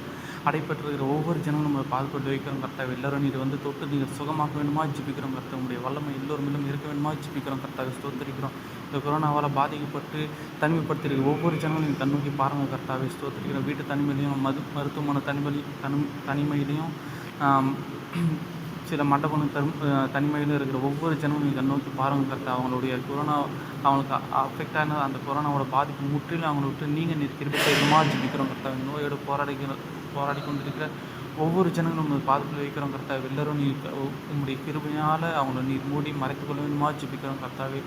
அடைப்பட்டிருக்கிற ஒவ்வொரு ஜனங்களும் நம்ம பாதுகாத்து வைக்கிறோம் கர்த்தாவே. எல்லோரும் நீர் வந்து தொட்டு நீங்கள் சுகமாக்க வேண்டுமா ஜிபிக்கிறோம் கர்த்தா. உங்களுடைய வல்லமை எல்லோரும் மேலும் இருக்க வேண்டுமா ஜிபிக்கிறோம் கர்த்தாவே. ஸ்தோத்திரிக்கிறோம். இந்த கொரோனாவால் பாதிக்கப்பட்டு தனிமைப்படுத்திருக்கிற ஒவ்வொரு ஜனங்களும் நீங்கள் கண்ணோக்கி பாருங்கள் கர்த்தாவே. ஸ்தோத்திரிக்கிறோம். வீட்டு தனிமையிலையும் மருத்துவமனை தனிமையிலையும் சில மண்டபம் தனிமையில் இருக்கிற ஒவ்வொரு ஜனமும் நீங்கள் நோக்கி பாருங்கள் கர்த்தா. அவங்களுடைய கொரோனா அவங்களுக்கு அஃபெக்ட் ஆன அந்த கொரோனாவோட பாதிப்பு முற்றிலும் அவங்களை விட்டு நீங்கள் நீர் கிருபை செய்யணுமா ஜிபிக்கிறோம் கர்த்தா. நோயோடு போராடி கொண்டிருக்கிற ஒவ்வொரு ஜனங்களும் உங்கள் பாதிப்பில் வைக்கிறோம் கர்த்தா. எல்லோரும் நீர் உங்களுடைய கிருபையால் அவங்கள நீர் மூடி மறைத்து கொள்ள வேண்டுமா ஜிபிக்கிறோம் கர்த்தாவே.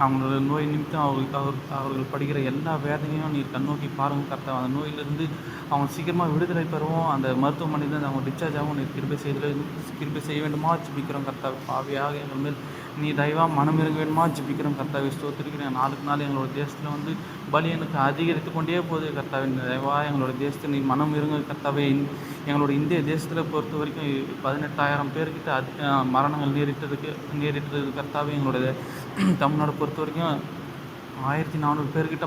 அவங்களோட நோய் நிமித்தம் அவர்கள் படுகிற எல்லா வேதனையும் நீர் கண்ணோக்கி பாருங்கள் கர்த்தா. அந்த நோயிலிருந்து அவங்க சீக்கிரமாக விடுதலை பெறுவோம், அந்த மருத்துவமனையிலேருந்து அவங்க டிஸ்சார்ஜ் ஆகும் நீர் கிருபை செய்ய வேண்டுமா ஜிபிக்கிறோம் கர்த்தாவே. பாவியாக எங்கள் மேல் நீ தயவாக மனம் இறங்க வேண்டுமா ஜிபிக்கிறோம் கர்த்தாவே. ஸ்தோத்திரிக்கிறேன். நாளுக்கு நாள் எங்களோட தேசத்தில் வந்து பலி எனக்கு அதிகரித்து கொண்டே போகுது கர்த்தாவே. தயவாக எங்களோட தேசத்தில் நீ மனம் இருங்க கர்த்தாவே. எங்களோட இந்திய தேசத்தில் பொறுத்த வரைக்கும் 18,000 பேர்கிட்ட மரணங்கள் நேரிட்டது கர்த்தாவே. எங்களோட தமிழ்நாடு பொறுத்த வரைக்கும் 1400 பேர்கிட்ட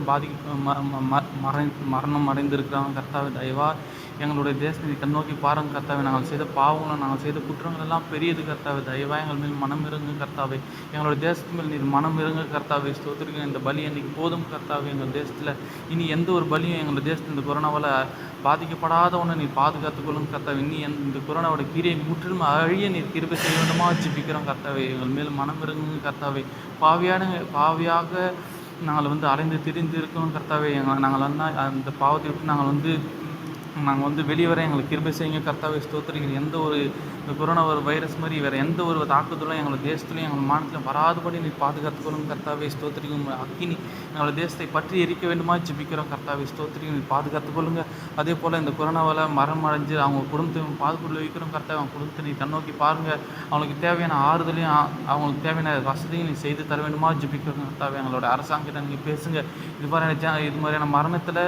மரணம் அடைந்திருக்கிறாங்க கர்த்தாவே. தயவாக எங்களுடைய தேசத்தை கண்ணோக்கி பாருங்க கர்த்தாவே. நாங்கள் செய்த பாவங்களும் நாங்கள் செய்த குற்றங்கள் எல்லாம் பெரியது கர்த்தாவே. தயவாக எங்கள் மேல் மனம் இருங்க கர்த்தாவே. எங்களுடைய தேசத்து மேல் நீர் மனம் இருங்க கர்த்தாவே. ஸ்தோத்திரிக்கிறேன். இந்த பலி அன்றைக்கி போதும் கர்த்தாவே. எங்கள் தேசத்தில் இனி எந்த ஒரு பலியும் எங்கள் தேசத்தில் இந்த கொரோனாவால் பாதிக்கப்படாத ஒன்று நீர் பாதுகாத்துக்கொள்ளும் கர்த்தாவே. இனி இந்த கொரோனாவோட கீரையை முற்றிலும் அழிய நீர் கிருபை செய்ய வேண்டுமா ஜிபிக்கிறோம் கர்த்தாவே. எங்கள் மேல் மனம் இருங்க கர்த்தாவே. பாவியாக நாங்கள் வந்து அலைந்து திரிந்து இருக்கணும் கர்த்தாவே. நாங்கள் அந்த பாவத்தை விட்டு நாங்கள் வந்து வெளியே வர எங்களுக்கு கிருபை செய்யுங்க கர்த்தாவே. ஸ்தோத்திரிக்கிறேன். எந்த ஒரு இந்த கொரோனா வைரஸ் மாதிரி வேறு எந்த ஒரு தாக்குதலும் எங்களோட தேசத்துலையும் எங்கள் மாநிலத்திலும் வராதபடி நீ பாதுகாத்துக்கணும் கர்த்தாவே. ஸ்தோத்திரிக்கும். அக்கினி எங்களோட தேசத்தை பற்றி எரிக்க வேண்டுமா ஜிபிக்கிறோம் கர்த்தாவே. ஸ்தோத்திரிக்கும். நீ பாதுகாத்துக்கொள்ளுங்க. அதே போல் இந்த கொரோனாவால் மரம் அடைஞ்சு அவங்க குடும்பத்தை பாதுகாப்பு வைக்கிறோம் கர்த்தாவே. அவங்க குடும்பத்தை நீ கண்ணோக்கி பாருங்கள். அவங்களுக்கு தேவையான ஆறுதலையும் அவங்களுக்கு தேவையான வசதியும் நீ செய்து தர வேண்டுமா ஜிபிக்கிறோம் கர்த்தாவே. எங்களோட அரசாங்கத்தை நீங்கள் பேசுங்க. இது மாதிரியான மரணத்தில்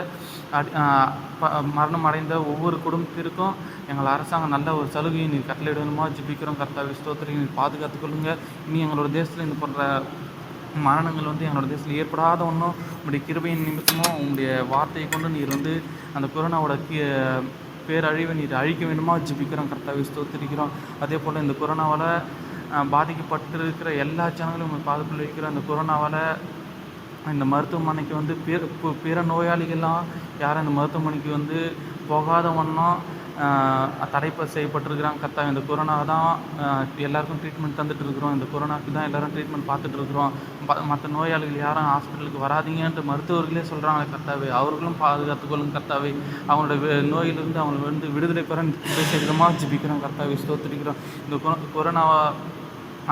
மரணம் அடைந்த ஒவ்வொரு குடும்பத்திற்கும் எங்கள் அரசாங்கம் நல்ல ஒரு சலுகையை நீர் கட்டளையிடணுமா ஜிபிக்கிறோம் கர்த்தாவே. ஸ்தோத்திரிக்கு நீர் பாதுகாத்துக்கொள்ளுங்க. இனி எங்களோட தேசத்தில் இந்த போன்ற மரணங்கள் வந்து எங்களோட தேசத்தில் ஏற்படாத ஒன்றும் உங்களுடைய கிருபையின் நிமித்தமும் உங்களுடைய வார்த்தையை கொண்டு நீர் வந்து அந்த கொரோனாவோட பேரழிவை நீர் அழிக்க வேண்டுமா ஜிபிக்கிறோம் கர்த்தாவே. ஸ்தோத்திரிக்கிறோம். அதே போல் இந்த கொரோனாவால் பாதிக்கப்பட்டிருக்கிற எல்லா ஜனங்களும் பாதுகாப்பு வைக்கிற அந்த கொரோனாவால் இந்த மருத்துவமனைக்கு வந்து பிற நோயாளிகள்லாம் யாரும் இந்த மருத்துவமனைக்கு வந்து போகாத வண்ணம் தடை செய்யப்பட்டிருக்கிறாங்க கர்த்தாவே. இந்த கொரோனா தான் எல்லாருக்கும் ட்ரீட்மெண்ட் தந்துட்டு இருக்கிறோம். இந்த கொரோனாக்கு தான் எல்லோரும் ட்ரீட்மெண்ட் பார்த்துட்டு இருக்கிறோம். மற்ற நோயாளிகள் யாரும் ஹாஸ்பிட்டலுக்கு வராதீங்கன்ட்டு மருத்துவர்களே சொல்கிறாங்க கர்த்தாவே. அவர்களும் பாதுகாத்துக்கொள்ளுங்க கர்த்தாவே. அவங்களோட நோயிலிருந்து அவங்க வந்து விடுதலை பெற விதமாக ஜெபிக்கிறோம் கர்த்தாவே. ஸ்தோத்திரிக்கிறோம். இந்த கொரோனாவை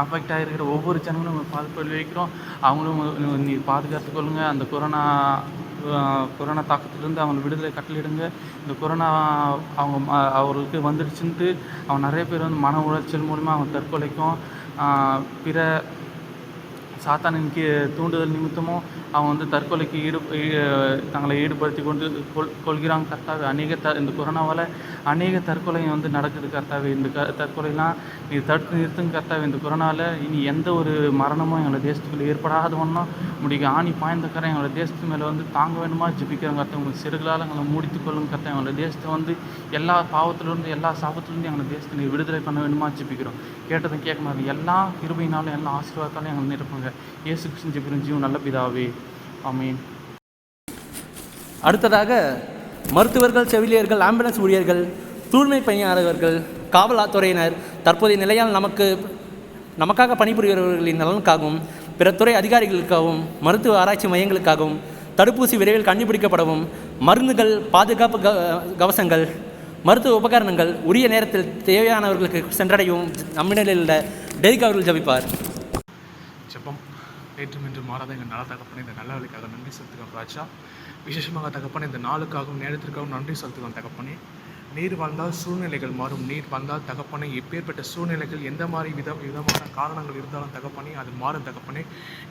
அஃபெக்ட் ஆகிருக்கிற ஒவ்வொரு ஜனங்களும் பாதுகாப்பு வைக்கிறோம். அவங்களும் நீ பாதுகாத்துக்கொள்ளுங்க. அந்த கொரோனா தாக்கத்திலிருந்து அவங்க விடுதலை கட்டளிடுங்க. இந்த கொரோனா அவர்களுக்கு வந்துடுச்சுன்ட்டு அவங்க நிறைய பேர் வந்து மன உளைச்சல் மூலிமா அவங்க தற்கொலைக்கும் பிற சாத்தானின் தூண்டுதல் நிமித்தமும் அவங்க வந்து தற்கொலைக்கு தங்களை ஈடுபடுத்தி கொள்கிறாங்க கர்த்தாவே. இந்த கொரோனாவால் அநேக தற்கொலையும் வந்து நடக்குது கர்த்தாவே. இந்த தற்கொலைலாம் நீ தடுத்து நிறுத்துங்க கர்த்தாவே. இந்த கொரோனாவில் இனி எந்த ஒரு மரணமும் எங்களை தேசத்துக்குள்ளே ஏற்படாத ஒன்றும் முடிக்க ஆணி பாய்ந்தக்கரை எங்களோட தேசத்து மேலே வந்து தாங்க வேணுமா ஜெபிக்கிறோம் கர்த்தாவே. உங்களுக்கு சிறுகளால் எங்களை மூடித்து கொள்ளுங்க கர்த்தாவே. எங்களோட தேசத்தை வந்து எல்லா பாவத்திலிருந்து எல்லா சாபத்திலிருந்து எங்களை தேசத்தை நீ விடுதலை பண்ண வேணுமா ஜெபிக்கிறோம். கேட்டதும் கேட்க மாதிரி எல்லா கிருபையினாலும் எல்லா ஆசீர்வாதத்தாலும் எங்களை நிரப்புங்க. இயேசு கிறிஸ்து ஜெபிக்கிறோம் ஜீவன் நல்ல பிதாவே, ஆமென். அடுத்ததாக மருத்துவர்கள், செவிலியர்கள், ஆம்புலன்ஸ் ஊழியர்கள், தூய்மை பணியாளர்கள், காவல்துறையினர், தற்போதைய நிலையால் நமக்காக பணிபுரிகிறவர்களின் நலனுக்காகவும் பிற துறை அதிகாரிகளுக்காகவும் மருத்துவ ஆராய்ச்சி மையங்களுக்காகவும் தடுப்பூசி விரைவில் கண்டுபிடிக்கப்படவும் மருந்துகள், பாதுகாப்பு கவசங்கள், மருத்துவ உபகரணங்கள் உரிய நேரத்தில் தேவையானவர்களுக்கு சென்றடையும் நம்மிடையில் உள்ள டெரிக் அவர்கள் ஜபிப்பார். ஜெபம். நேற்றும் இன்று மாறாத எங்கள் நல்ல தகப்பனே, இந்த நல்ல வேலைக்காக நன்றி செலுத்துகிறோம் ராஜா. விசேஷமாக தகப்பனே, இந்த நாளுக்காகவும் நேரத்திற்காகவும் நன்றி செலுத்துகிறோம் தகப்பனே. நீர் வந்தால் சூழ்நிலைகள் மாறும். நீர் வந்தால் தகப்பனே, எப்பேற்பட்ட சூழ்நிலைகள் எந்த மாதிரி விதமான காரணங்கள் இருந்தாலும் தகப்பனே அது மாறும் தகப்பனே.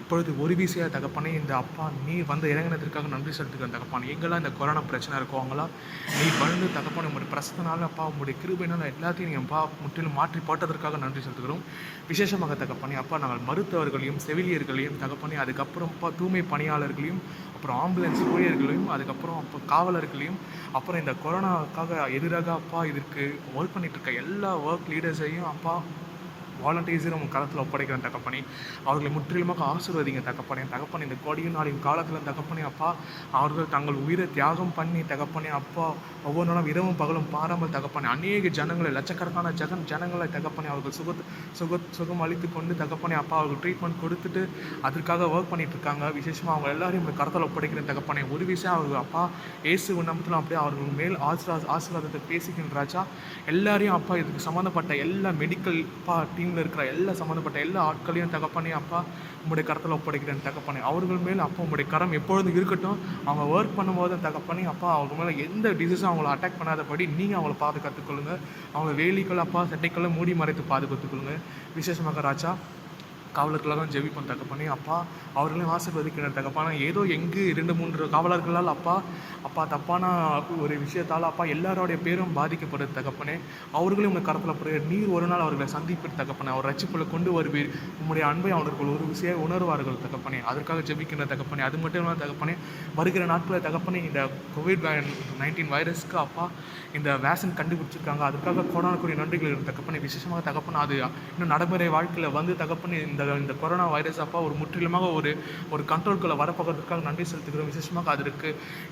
இப்பொழுது ஒரு வீசியாக தகப்பனே, இந்த அப்பா நீர் வந்து இறங்கினதற்காக நன்றி செலுத்துகிறோம் தகப்பனே. எங்கெல்லாம் இந்த கொரோனா பிரச்சனை இருக்கோ அவங்களாம் நீர் வந்து தகப்பனே உங்களுடைய பிரசனால அப்பா உங்களுடைய கிருபையினால் எல்லாத்தையும் நீங்கள் அப்பா முற்றிலும் மாற்றி போட்டதற்காக நன்றி செலுத்துகிறோம். விசேஷமாக தகப்பனே அப்பா, நாங்கள் மருத்துவர்களையும் செவிலியர்களையும் தகப்பனே, அதுக்கப்புறம் அப்பா தூய்மை பணியாளர்களையும், அப்புறம் ஆம்புலன்ஸ் ஊழியர்களையும், அதுக்கப்புறம் அப்போ காவலர்களையும், அப்புறம் இந்த கொரோனாவுக்காக எதிராக அப்பா இதற்கு ஒர்க் பண்ணிட்டு இருக்க எல்லா ஒர்க் லீடர்ஸையும் அப்பா வாலண்டியர்ஸையும் உங்கள் களத்தில் ஒப்படைக்கிறேன் தகப்பனே. அவர்களை முற்றிலுமாக ஆசீர்வதிங்க தகப்பனே. தகப்பனே, இந்த கொடியும் நாளின் காலத்தில் தகப்பனே அப்பா அவர்கள் தங்கள் உயிரை தியாகம் பண்ணி தகப்பனே அப்பா ஒவ்வொரு நாளும் இரவும் பகலும் பாராமல் தகப்பனே அநேக ஜனங்களை, லட்சக்கணக்கான ஜனங்களை தகப்பனே அவர்கள் சுகம் அளித்து கொண்டு தகப்பனே அப்பா அவர்கள் ட்ரீட்மெண்ட் கொடுத்துட்டு அதற்காக ஒர்க் பண்ணிட்டு இருக்காங்க. விசேஷமாக அவங்க எல்லாரையும் உங்கள் கருத்தில் ஒப்படைக்கிறேன் தகப்பனே. ஒரு விஷயம் அவர்கள் அப்பா இயேசு நாமத்தில் அப்படியே அவர்கள் மேல் ஆசீர்வாதத்தை பேசிக்கின்றாச்சா. எல்லாரையும் அப்பா இதுக்கு சம்மந்தப்பட்ட எல்லா மெடிக்கல் அப்பா டீம் இருக்கிற எல்லா சம்மந்தப்பட்ட எல்லா ஆட்களையும் தகப்பனே அப்பா உங்களுடைய கரத்தில் ஒப்படைக்கிறேன் தகப்பனே. அவர்கள் மேல் அப்பா உங்களுடைய கரம் எப்பொழுதும் இருக்கட்டும். அவங்க ஒர்க் பண்ணும்போது தகப்பனே அப்பா அவங்க மேலே எந்த டிசீஸும் அவங்கள அட்டாக் பண்ணாதபடி நீங்கள் அவங்கள பாதுகாத்துக்கொள்ளுங்க. அவங்க வேலிகள் அப்பா சட்டைக்குள்ளே மூடி மறைத்து பாதுகாத்துக்கொள்ளுங்க. விசேஷமாக ராஜா காவலர்களாக ஜெபிப்போம் தகப்பனே அப்பா. அவர்களையும் ஆசீர்வதிக்கிற தகப்பான ஏதோ எங்கு 2-3 காவலர்களால் அப்பா தப்பான ஒரு விஷயத்தால் அப்பா எல்லாரோடைய பேரும் பாதிக்கப்படுது தகப்பனே. அவர்களையும் உங்கள் கரத்தில் போடுற நீர் ஒரு நாள் அவர்களை சந்திப்பது தகப்பனே. அவர் ரட்சிப்புல கொண்டு வருவீர். உங்களுடைய அன்பை அவர்கள் ஒரு விஷயம் உணர்வார்கள் தகப்பனே. அதற்காக ஜெபிக்கின்ற தகப்பனே. அது மட்டும் இல்லாமல் தகப்பனே, வருகிற நாட்களில் தகப்பனே இந்த COVID-19 வைரஸ்க்கு அப்பா இந்த வேக்சின் கண்டுபிடிச்சிருக்காங்க. அதுக்காக கோடானக்கூடிய நன்றிகள் இருக்கும் தகப்பனே. விசேஷமாக தகப்பனே அது இன்னும் நடைமுறை வாழ்க்கையில் வந்து தகப்பனே இந்த கொரோனா வைரஸ் அப்பா ஒரு முற்றிலுமாக ஒரு கண்ட்ரோல்குள்ளே வரப்போகிறதுக்காக நன்றி செலுத்துகிறோம். விசேஷமாக அதற்கு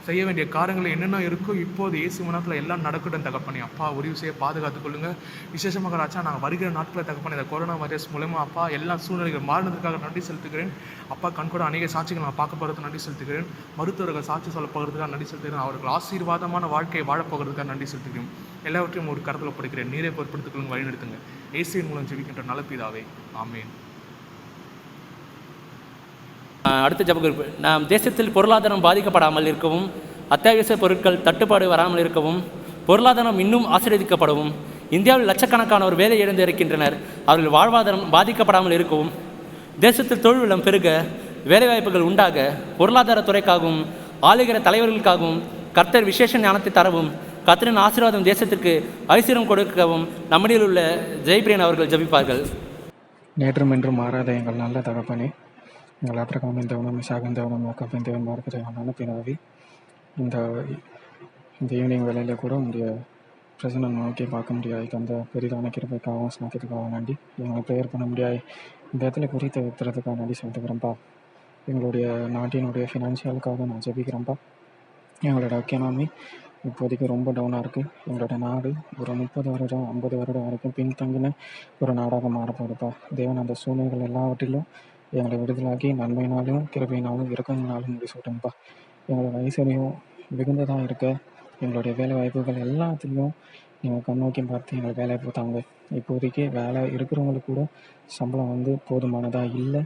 செய்ய வேண்டிய காரியங்கள் என்னென்ன இருக்கோ இப்போது இயேசு நாமத்தில் எல்லாம் நடக்கட்டும் தகப்பனே அப்பா. ஒரு விஷயம் பாதுகாத்துக் கொள்ளுங்க. விசேஷமாக ராஜா, நாங்கள் வருகிற நாட்களில் தகப்பனே இந்த கொரோனா வைரஸ் மூலமா அப்பா எல்லா சூழ்நிலைகள் மாறினதுக்காக நன்றி செலுத்துகிறேன் அப்பா. கண்கூட அநேக சாட்சிகள் நான் பார்க்க போகிறதுக்கு நன்றி செலுத்துகிறேன். மருத்துவர்கள் சாட்சி சொல்ல போகிறதுக்காக நன்றி செலுத்துகிறேன். அவர்கள் ஆசீர்வாதமான வாழ்க்கையை வாழப்போகிறதுக்காக நன்றி செலுத்துகிறேன். எல்லாவற்றையும் ஒரு கருத்தில் ஒப்படைக்கிறேன். நீரை பொருட்படுத்திக் கொள்ளுங்க, வழிநடத்துங்க. இயேசுவின் மூலம் ஜெபிக்கின்ற நல்ல பிதாவே, ஆமென். அடுத்த ஜெப குறிப்பு. நாம் தேசத்தில் பொருளாதாரம் பாதிக்கப்படாமல் இருக்கவும், அத்தியாவசிய பொருட்கள் தட்டுப்பாடு வராமல் இருக்கவும், பொருளாதாரம் இன்னும் ஆசீர்வதிக்கப்படவும், இந்தியாவில் லட்சக்கணக்கானோர் வேலை இழந்து இருக்கின்றனர், அவர்கள் வாழ்வாதாரம் பாதிக்கப்படாமல் இருக்கவும், தேசத்தில் தொழில் வளம் பெருக, வேலைவாய்ப்புகள் உண்டாக, பொருளாதாரத்துறைக்காகவும் ஆளுகிற தலைவர்களுக்காகவும் கர்த்தர் விசேஷ ஞானத்தை தரவும், கர்த்தரின் ஆசீர்வாதம் தேசத்திற்கு ஐஸ்வர்யம் கொடுக்கவும் நம்மிடையில் உள்ள ஜெயபிரியன் அவர்கள் ஜெபிப்பார்கள். நேற்றும் இன்றும் மாறாத எங்கள் நல்ல தகப்பனே, எங்கள் அப்ரகாமின் தேவனும் இசாகின் தேவனும் யாக்கோபின் தேவன் பார்க்கிற எங்கள் நல்ல பிதாவே, இந்த ஈவினிங் வேலையில் கூட உங்களுடைய பிரசனை நோக்கி பார்க்க முடியாது. அந்த பெரிதான கிருபைக்காகவும் ஸ்நாக்கத்துக்காகவும் நன்றி. எங்களை ப்ரேயர் பண்ண முடியாது இந்த இடத்துல குறித்து வைக்கிறதுக்காக நன்றி செலுத்துக்கிறேன்ப்பா. எங்களுடைய நாட்டினுடைய ஃபினான்ஷியலுக்காக நான் ஜெபிக்கிறேன்ப்பா. எங்களோட எக்கனாமி இப்போதைக்கு ரொம்ப டவுனாக இருக்குது. எங்களோட நாடு ஒரு 30 வருடம் 50 வருடம் வரைக்கும் பின்தங்கின ஒரு நாடாக மாறப்போகுதுப்பா. தேவன் அந்த சூழ்நிலைகள் எல்லாவற்றிலும் எங்களை விடுதலாக்கி நன்மையினாலும் கிருபையினாலும் இரக்கங்களாலும் முடிசூட்டுங்கப்பா. எங்களோட ஐஸ்வர்யம் மிகுந்ததாக இருக்க எங்களுடைய வேலை வாய்ப்புகள் எல்லாத்துலேயும் நீங்கள் கண்ணோக்கி பார்த்து எங்களுக்கு வேலை தாங்க. இப்போதைக்கு வேலை இருக்கிறவங்களுக்கு கூட சம்பளம் வந்து போதுமானதாக இல்லை.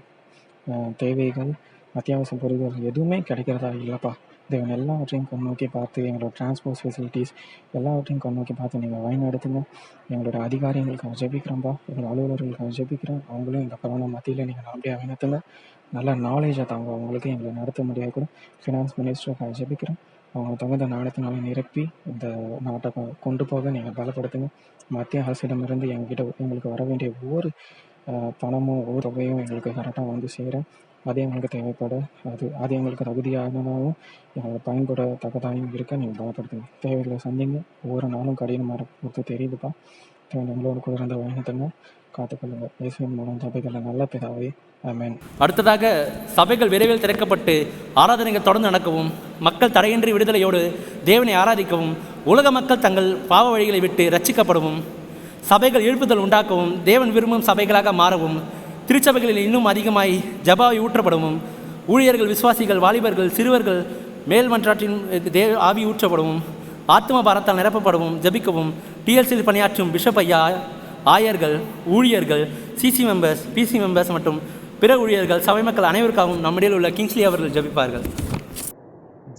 தேவைகள் அத்தியாவசிய பொருட்கள் எதுவுமே கிடைக்கிறதா இல்லைப்பா. தேவன் எல்லாவற்றையும் கண்ணோக்கி பார்த்து எங்களோட டிரான்ஸ்போர்ட் ஃபெசிலிட்டிஸ் எல்லாவற்றையும் கண்ணோக்கி பார்த்து நீங்கள் வழிநடத்துங்க. எங்களோட அதிகாரிகளுக்காக ஜெபிக்கிறோம்ப்பா. எங்கள் அலுவலர்களுக்காக ஜெபிக்கிறோம். அவங்களும் இந்த கொரோனா மத்தியில் நீங்கள் நல்லபடியாக வழிநடத்துங்க. நல்ல நாலேஜை தாங்க அவங்களுக்கு எங்களை நடத்த முடியாது கூட. ஃபினான்ஸ் மினிஸ்டருக்காக ஜெபிக்கிறோம். அவங்க தகுந்த நாணத்தினால நிரப்பி இந்த நாட்டை கொண்டு போக நீங்கள் பலப்படுத்துங்க. மத்திய அரசிடமிருந்து எங்களுக்கு வர வேண்டிய ஒவ்வொரு பணமும் ஒவ்வொரு தொகையும் எங்களுக்கு கரெக்டாக வந்து சேர அது எங்களுக்கு தேவைப்பட அது எங்களுக்கு தகுதியானதாகவும் எங்களுக்கு பயன்படத்தக்கதாகவும் இருக்க நீங்கள் பலப்படுத்துங்க. தேவைகளை சந்திங்க. ஒவ்வொரு நாளும் கடினமாக பொறுத்து தெரியுதுப்பா. எங்களோட கூட இருந்த வழிநடத்துங்க, காத்துக்கொள்ளுங்க. இயேசுவின் மூலம் சபைகளை நல்ல பிதாவே, ஆமென். அடுத்ததாக சபைகள் விரைவில் திறக்கப்பட்டு ஆராதனைகள் தொடர்ந்து நடக்கவும், மக்கள் தடையின்றி விடுதலையோடு தேவனை ஆராதிக்கவும், உலக மக்கள் தங்கள் பாவ வழிகளை விட்டு ரட்சிக்கப்படவும், சபைகள் எழுப்புதல் உண்டாக்கவும், தேவன் விரும்பும் சபைகளாக மாறவும், திருச்சபைகளில் இன்னும் அதிகமாய் ஜபாவை ஊற்றப்படவும், ஊழியர்கள், விசுவாசிகள், வாலிபர்கள், சிறுவர்கள் மேல் மன்றாட்டின் ஆவி ஊற்றப்படவும், ஆத்ம பாரத்தால் நிரப்பப்படவும், ஜபிக்கவும், டிஎல்சியில் பணியாற்றும் பிஷப் ஐயா, ஆயர்கள், ஊழியர்கள், சிசி மெம்பர்ஸ், பிசி மெம்பர்ஸ் மற்றும் பிற ஊழியர்கள், சபை மக்கள் அனைவருக்காகவும் நம்மிடையில் உள்ள கிங்ஸ்லி அவர்கள் ஜபிப்பார்கள்.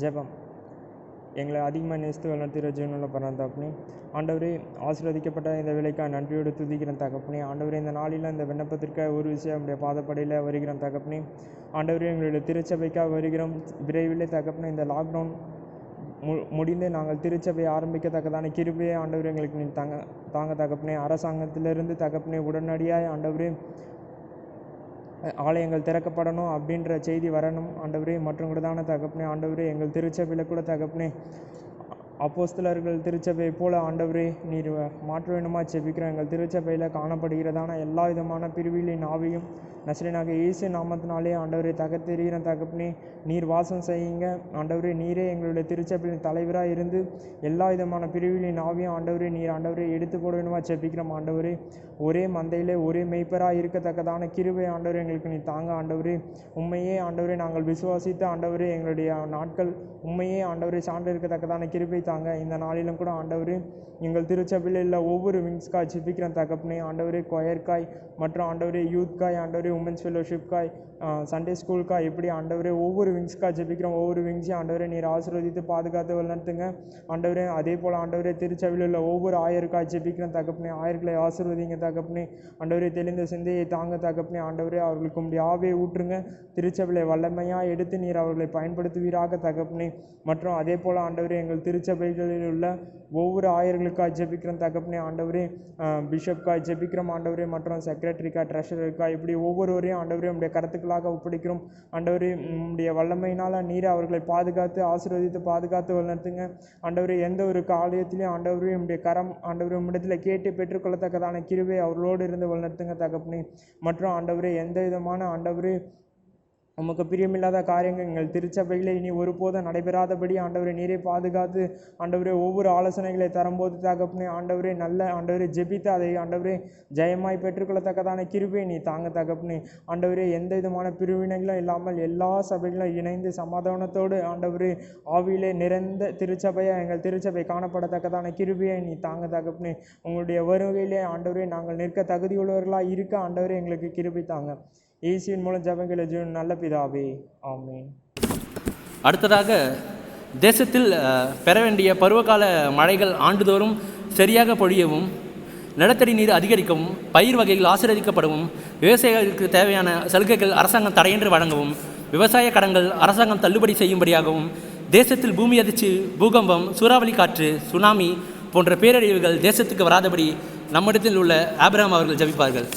ஜெபம். எங்களை அதிகமாக நேசித்து வளர்த்திற ஜீவனுள்ள பரந்தாப்பனே, ஆண்டவரே, ஆசீர்வதிக்கப்பட்ட இந்த வேலைக்காக நன்றியோடு துதிக்கிறேன் தகப்பனே. ஆண்டவரே, இந்த நாளில் இந்த விண்ணப்பத்திற்காக ஒரு விஷயம் நம்முடைய பாதப்படையில் வருகிறோம் தகப்பனே. ஆண்டவரே, எங்களுடைய திருச்சபைக்காக வருகிறோம். விரைவில் தகப்பனே, இந்த லாக்டவுன் முடிந்து நாங்கள் திருச்சபையை ஆரம்பிக்கத்தக்கதான கிருபையை ஆண்டவரே எங்களுக்கு நீ தாங்க தகப்பனே. அரசாங்கத்திலிருந்து தகப்பனே உடனடியாக ஆண்டவரே ஆலயங்கள் திறக்கப்படணும் அப்படின்ற செய்தி வரணும் ஆண்டவரே. மற்றும் கூட தானே தகப்பனே ஆண்டவரே, எங்கள் திருச்சபையில் கூட தகப்பனே அப்போஸ்தலர்கள் திருச்சபை போல ஆண்டவரே நீர் மாற்ற வேண்டுமா செபிக்கிறோம். எங்கள் திருச்சபையில் காணப்படுகிறதான எல்லா விதமான பிரிவிலின் ஆவியும் நசரேனாக இயேசு நாமத்தினாலே ஆண்டவரே தகர்த்தெறிகிற தகப்பனே நீர் வாசம் செய்யுங்க ஆண்டவரே. நீரே எங்களுடைய திருச்சபையின் தலைவராக இருந்து எல்லா விதமான பிரிவிலின் ஆவியும் ஆண்டவரே நீர் ஆண்டவரே எடுத்து போட வேண்டுமா செபிக்கிறோம் ஆண்டவரே. ஒரே மந்தையிலே ஒரே மெய்ப்பராக இருக்கத்தக்கதான கிருபை ஆண்டவரே எங்களுக்கு நீ தாங்க ஆண்டவரே. உண்மையே ஆண்டவரே நாங்கள் விசுவாசித்து ஆண்டவரே எங்களுடைய நாட்கள் உண்மையே ஆண்டவரே சான்று இருக்கத்தக்கதான கிருபை தாங்க. இந்த நாளிலும் கூட ஆண்டவரே எங்கள் திருச்சபையில் உள்ள ஒவ்வொரு விங்ஸ்காய் ஜெபிக்கிற தகப்பனே ஆண்டவரே, கொயர்காய் மற்றும் ஆண்டவரே யூத்காய், ஆண்டவரே உமன்ஸ் ஃபெலோஷிப்காய், சண்டே ஸ்கூலுக்காய், எப்படி ஆண்டவரே ஒவ்வொரு விங்ஸ்காய் ஜெபிக்கிறோம். ஒவ்வொரு விங்ஸையும் ஆண்டவரே நீர் ஆசீர்வதித்து பாதுகாத்து வளர்த்துங்க ஆண்டவரே. அதே போல் ஆண்டவரே திருச்சபையில் உள்ள ஒவ்வொரு ஆயருக்காய் ஜெபிக்கிற தகப்பனே, ஆயர்களை ஆசீர்வதிங்க தகப்பனே. ஆண்டவரே தெளிந்த சிந்தையை தாங்க தகப்பனே. ஆண்டவரே அவர்களுக்கு உம்முடைய ஆவியை ஊற்றுங்க. திருச்சபையை வல்லமையாக எடுத்து நீர் அவர்களை பயன்படுத்துவீராக தகப்பனே. மற்றும் அதே போல் ஆண்டவரே எங்கள் திருச்சபைகளில் உள்ள ஒவ்வொரு ஆயர்களுக்காக ஜெபிக்கிறோம் தகப்பனே. ஆண்டவரே பிஷப்காக ஜெபிக்கிறோம் ஆண்டவரே. மற்றும் செக்ரட்டரிக்கா, ட்ரெஷரருக்கா, இப்படி ஒவ்வொருவரையும் ஆண்டவரே உடைய கருத்துக்களாக ஒப்படைக்கிறோம் ஆண்டவரே. உடைய வல்லமையினால் நீர் அவர்களை பாதுகாத்து ஆசீர்வதித்து பாதுகாத்து வளர்த்துங்க ஆண்டவரே. எந்த ஒரு காரியத்திலையும் ஆண்டவரே உடைய கரம் ஆண்டவரே உம்மிடத்தில் கேட்டு பெற்றுக்கொள்ளத்தக்கதான கிருபை அவர்களோடு இருந்து வளர்த்துங்க தகப்பனே. மற்றும் ஆண்டவரே எந்த விதமான ஆண்டவரே உமக்கு பிரியமில்லாத காரியங்கள் எங்கள் திருச்சபைகளை இனி ஒருபோதும் நடைபெறாதபடி ஆண்டவரை நீரை பாதுகாத்து ஆண்டவரே ஒவ்வொரு ஆலோசனைகளை தரும்போது தகப்பனே ஆண்டவரே நல்ல ஆண்டவரை ஜெபித்து அதை ஆண்டவரே ஜெயமாய் பெற்றுக்கொள்ளத்தக்கதான கிருபை நீ தாங்க தகப்பனே. ஆண்டவரே எந்த விதமான பிரிவினைகளும் இல்லாமல் எல்லா சபைகளும் இணைந்து சமாதானத்தோடு ஆண்டவரே ஆவியிலே நிறைந்த திருச்சபையாக எங்கள் திருச்சபை காணப்படத்தக்கதான கிருபையை நீ தாங்க தகப்பனே. உங்களுடைய வருகையிலே ஆண்டவரே நாங்கள் நிற்க தகுதியுள்ளவர்களாக இருக்க ஆண்டவரே எங்களுக்கு கிருபை தாங்க. இயேசுவின் மூலம் ஜெபங்களை நல்ல பிதாவே, ஆமென். அடுத்ததாக தேசத்தில் பெற வேண்டிய பருவகால மழைகள் ஆண்டுதோறும் சரியாக பொழியவும், நிலத்தடி நீர் அதிகரிக்கவும், பயிர் வகைகள் ஆசீர்வதிக்கப்படவும், விவசாயிகளுக்கு தேவையான சலுகைகள் அரசாங்கம் தடையின்றி வழங்கவும், விவசாய கடன்கள் அரசாங்கம் தள்ளுபடி செய்யும்படியாகவும், தேசத்தில் பூமி அதிர்ச்சி, பூகம்பம், சூறாவளி காற்று, சுனாமி போன்ற பேரழிவுகள் தேசத்துக்கு வராதபடி நம்மிடத்தில் உள்ள ஆபிரகாம் அவர்கள் ஜெபிப்பார்கள்.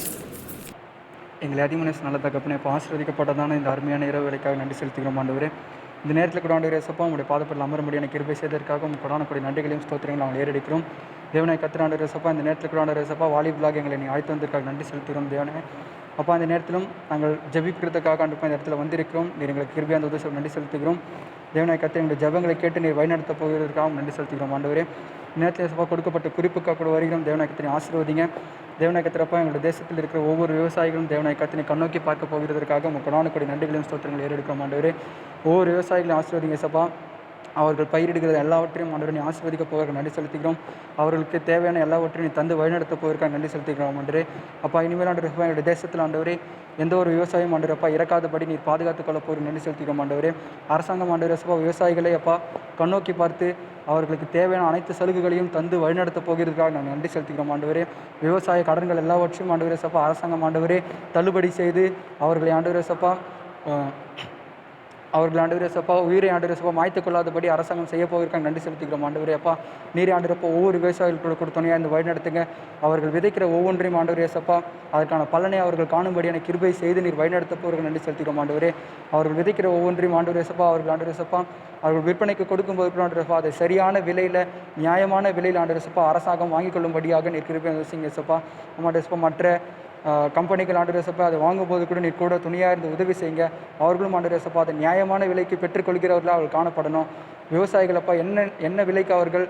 எங்களை அதிமனஸ் நல்ல தகப்பனே, இப்போ ஆசீர்வதிக்கப்பட்டதான இந்த அருமையான இரவு வேலைக்காக நன்றி செலுத்துகிறோம் ஆண்டவரே. இந்த நேரத்தில் கூட ஆண்டவரே சப்பா உங்களுடைய பாதப்படில் அமர முடியான கிருபை செய்ததற்காக உங்கள் கொடானக்கூடிய நன்றிகளையும் ஸ்தோத்திரங்களும் நாங்கள் ஏறெடுக்கிறோம். தேவனை கத்திர ஆண்டவரே சப்பா இந்த நேரத்தில் கூட ஆண்டவரே சப்பா வாலிபுலாக எங்களை நீ ஆய்த்து வந்ததற்காக நன்றி செலுத்துகிறோம் தேவனே. அப்பா அந்த நேரத்திலும் நாங்கள் ஜெபிக்கிறதுக்காக ஆண்டப்பா இந்த இடத்துல வந்திருக்கிறோம். நீர் எங்களுக்கு கிருபையாக அந்த உதவி நன்றி செலுத்துகிறோம். தேவனாய் கர்த்தர் எங்களுடைய ஜெபங்களை கேட்டு நீர் வழிநடத்த போகிறதுக்காகவும் நன்றி செலுத்துகிறோம் ஆண்டவரே. நேரத்தில் சபா கொடுக்கப்பட்ட குறிப்புக்காக கூட வருகிறோம். தேவனாய் கர்த்தரை ஆசீர்வதிங்க. தேவனாய் கர்த்தரப்பா எங்களுடைய தேசத்தில் இருக்கிற ஒவ்வொரு விவசாயிகளும் தேவனாய் கர்த்தரை கண்ணோக்கி பார்க்க போகிறதற்காக உங்கள் கொடானக்கூடிய நன்றிகளையும் ஸ்தோத்திரங்களை ஏறெடுக்கிறோம் ஆண்டவரே. ஒவ்வொரு விவசாயிகளையும் ஆசீர்வதிங்க சபா. அவர்கள் பயிரிடுகிற எல்லாவற்றையும் ஆண்டவரை நீ ஆசீர்வதிக்க போவதற்கு நன்றி செலுத்துகிறோம். அவர்களுக்கு தேவையான எல்லாவற்றையும் நீ தந்து வழிநடத்த போவதற்காக நன்றி செலுத்துகிறோம் ஆண்டவரே. அப்பா இனிமேல் ஆண்டவரே எங்களுடைய தேசத்தில் ஆண்டவரே எந்த ஒரு விவசாயம் ஆண்டவரப்பா இறக்காதபடி நீர் பாதுகாத்துக் கொள்ள போகிற நன்றி செலுத்துகிறோம் ஆண்டவரே. அரசாங்கம் ஆண்டவரே சபா விவசாயிகளை அப்பா கண்ணோக்கி பார்த்து அவர்களுக்கு தேவையான அனைத்து சலுகைகளையும் தந்து வழிநடத்த போகிறதுக்காக நாங்கள் நன்றி செலுத்துகிறோம் ஆண்டவரே. விவசாய கடன்கள் எல்லாவற்றையும் ஆண்டவரே சப்பா அரசாங்கம் ஆண்டவரே தள்ளுபடி செய்து அவர்களை ஆண்டவரே சப்பா அவர்கள் ஆண்டவரே சப்பா உயிரை ஆண்டவரே சப்பா மாய்த்து கொள்ளாதபடி அரசாங்கம் செய்ய போவதற்காக நன்றி செலுத்துகிறோம் ஆண்டவரே. அப்பா நீரே ஆண்டவரப்பா ஒவ்வொரு விவசாயிகளுக்கு கூட துணையாக இந்த வழிநடத்துங்க. அவர்கள் விதைக்கிற ஒவ்வொன்றையும் ஆண்டவரே சப்பா அதற்கான பலனை அவர்கள் காணும்படியான கிருபை செய்து நீர் வழிநடத்த போவதற்கு நன்றி செலுத்துகிறோம் ஆண்டவரே. அவர்கள் விதைக்கிற ஒவ்வொன்றையும் ஆண்டவரே சப்பா அவர்கள் ஆண்டவரே சப்பா அவர்கள் விற்பனைக்கு கொடுக்கும்போது ஆண்டவரே சப்பா அதை சரியான விலையில் நியாயமான விலையில் ஆண்டவரே சப்பா அரசாங்கம் வாங்கிக் கொள்ளும்படியாக நீர் கிருபை செய்யுங்க சப்பா. ஆமாண்டே சப்பா மற்ற கம்பெனிகள் ஆண்டவரே சப்பா அதை வாங்கும்போது கூட நீர் கூட துணியாக இருந்து உதவி செய்யுங்க. அவர்களும் ஆண்டவரே சப்பா அதை நியாயமான விலைக்கு பெற்றுக்கொள்கிறவர்களாக அவர்கள் காணப்படணும். விவசாயிகள் அப்பா என்ன விலைக்கு அவர்கள்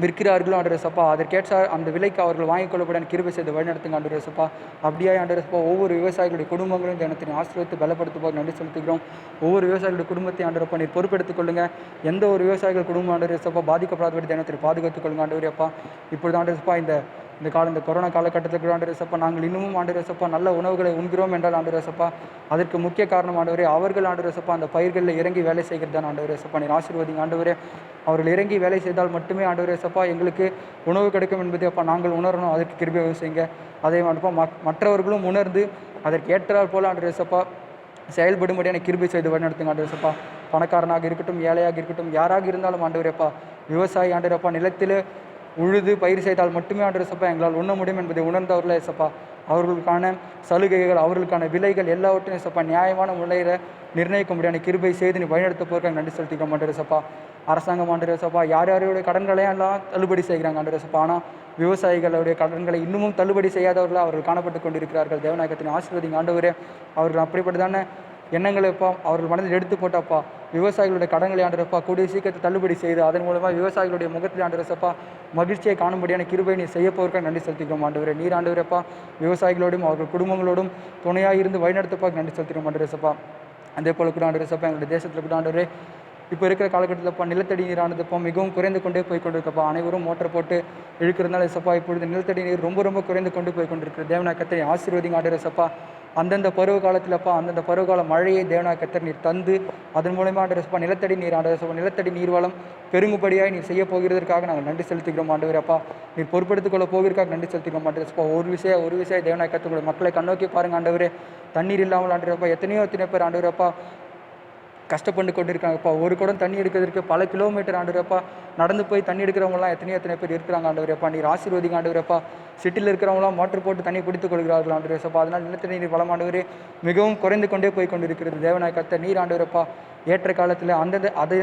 விற்கிறார்களோ ஆண்டவரே சப்பா அதற்கேற்ற அந்த விலைக்கு அவர்கள் வாங்கிக் கொள்ளப்பட கிருபை செய்து வழிநடத்துங்க ஆண்டவரே சப்பா. அப்படியே ஆண்டவரே சப்பா ஒவ்வொரு விவசாயிகளுடைய குடும்பங்களும் தினத்தினை ஆசீர்வதித்து பலப்படுத்துவோம் நன்றி செலுத்துகிறோம். ஒவ்வொரு விவசாயிகளுடைய குடும்பத்தை ஆண்டவரப்பா நீர் பொறுப்பெடுத்துக் கொள்ளுங்க. எந்த ஒரு விவசாயிகள் குடும்பம் ஆண்டவரே சப்பா பாதிக்கப்படாதபடி தினத்தை பாதுகாத்துக் கொள்ளுங்க ஆண்டவரே அப்பா. இப்பொழுது ஆண்டவரே சப்பா இந்த கொரோனா காலகட்டத்தில் கூட ஆண்டவரே சப்பா நாங்கள் இன்னமும் ஆண்டவரே சப்பா நல்ல உணவுகளை உண்கிறோம் என்றால் ஆண்டவரே சப்பா அதற்கு முக்கிய காரணம் ஆண்டவரே அவர்கள் ஆண்டவரே சப்பா அந்த பயிர்களில் இறங்கி வேலை செய்கிறது தான் ஆண்டவரே சப்பா. நீர் ஆசீர்வதிங்க ஆண்டவரே. அவர்கள் இறங்கி வேலை செய்தால் மட்டுமே ஆண்டவரே சப்பா எங்களுக்கு உணவு கிடைக்கும் என்பதை அப்பா நாங்கள் உணரணும். அதற்கு கிருபை செய்யுங்க. அதை ஆண்டப்பா மற்றவர்களும் உணர்ந்து அதற்கு ஏற்றால் போல ஆண்டவரே சப்பா செயல்படும்படியான கிருபை செய்து வழிநடத்துங்க ஆண்டவரே சப்பா. பணக்காரனாக இருக்கட்டும் ஏழையாக இருக்கட்டும் யாராக இருந்தாலும் ஆண்டவரேப்பா விவசாயி ஆண்டவரப்பா நிலத்தில் உழுது பயிர் செய்தால் மட்டுமே ஆண்டவரே சப்பா எங்களால் உண்ண முடியும் என்பதை உணர்ந்தவர்களே சப்பா அவர்களுக்கான சலுகைகள் அவர்களுக்கான விலைகள் எல்லாவற்றையும் சப்பா நியாயமான முறையில் நிர்ணயிக்க முடியாத கிருபை செய்து நீ வழிநடத்த போகிறக்காக நன்றி செலுத்திக்க ஆண்டவரே சப்பா. அரசாங்கம் ஆண்டவரே சப்பா யாருடைய கடன்களையும் எல்லாம் தள்ளுபடி செய்கிறாங்க ஆண்டவரே சப்பா. ஆனால் விவசாயிகளுடைய கடன்களை இன்னமும் தள்ளுபடி செய்யாதவர்களாக அவர்கள் காணப்பட்டு கொண்டிருக்கிறார்கள். தேவநாயகத்தின் ஆசீர்வதிங்க ஆண்டவரே. அவர்கள் அப்படிப்பட்டதான எண்ணங்களை அப்பா அவர்கள் மனதில் எடுத்து போட்டப்பா விவசாயிகளுடைய கடன்களை ஆண்டவரப்பா கூடிய சீக்கிரத்தை தள்ளுபடி செய்து அதன் மூலமாக விவசாயிகளுடைய முகத்தில் ஆண்டவரப்பா மகிழ்ச்சியை காணும்படியான கிருபை நீ செய்ய போவதற்காக நன்றி செலுத்திக்கிறோம் ஆண்டவரே. நீர் ஆண்டவரப்பா விவசாயிகளோடும் அவர்கள் குடும்பங்களோடும் துணையாக இருந்து வழிநடத்தப்பாக நன்றி செலுத்திக்கிறோம் ஆண்டவரப்பா. அதே போல கூட ஆண்டவரப்பா எங்களுடைய தேசத்தில் கூட ஆண்டவரே இப்போ இருக்கிற காலகட்டத்தில்ப்பா நிலத்தடி நீரானதுப்பா மிகவும் குறைந்து கொண்டே போய் கொண்டிருக்கப்பா. அனைவரும் மோட்டர் போட்டு இழுக்கிறதுனால சப்பா இப்பொழுது நிலத்தடி நீர் ரொம்ப குறைந்து கொண்டு போய் கொண்டிருக்கிற. தேவனாய் கர்த்தரை ஆசீர்வதிங்க ஆண்டவரே சப்பா. அந்தந்த பருவ காலத்தில்ப்பா அந்தந்த பருவகால மழையை தேவனாய் கர்த்தர் நீர் தந்து அதன் மூலமாக ஆண்டவரே சப்பா நிலத்தடி நீர் ஆண்டவரே சப்பா நிலத்தடி நீர்வளம் பெருங்குபடியாக நீர் செய்ய போகிறதற்காக நாங்கள் நன்றி செலுத்துகிறோம் ஆண்டவரே அப்பா. நீர் பொறுப்பெடுத்துக் கொள்ள போகிறதுக்காக நன்றி செலுத்துகிறோம் ஆண்டவரே சப்பா. ஒரு விஷயம் தேவனாய் கர்த்தருடைய மக்களை கண்ணோக்கி பாருங்க ஆண்டவரே. தண்ணீர் இல்லாமல் ஆண்டவரப்பா எத்தனையோ பேர் ஆண்டவரப்பா கஷ்டப்பட்டு கொண்டு இருக்காங்கப்பா. ஒரு குடம் தண்ணி எடுக்கிறதுக்கு பல கிலோமீட்டர் ஆண்டவரப்பா நடந்து போய் தண்ணி எடுக்கிறவங்களாம் எத்தனை பேர் இருக்கிறாங்க ஆண்டவரப்பா. நீர் ஆசீர்வதிங்க ஆண்டவரப்பா. சிட்டியில் இருக்கிறவங்களாம் மோட்டர் போட்டு தண்ணி பிடித்துக் கொள்கிறார்கள் ஆண்டவரே சப்பா. அதனால் நிலத்தடி நீர் வளம் ஆண்டவரே மிகவும் குறைந்து கொண்டே போய் கொண்டிருக்கிறது. தேவனாய் கர்த்தர் நீர் ஆண்டவரப்பா ஏற்ற காலத்தில்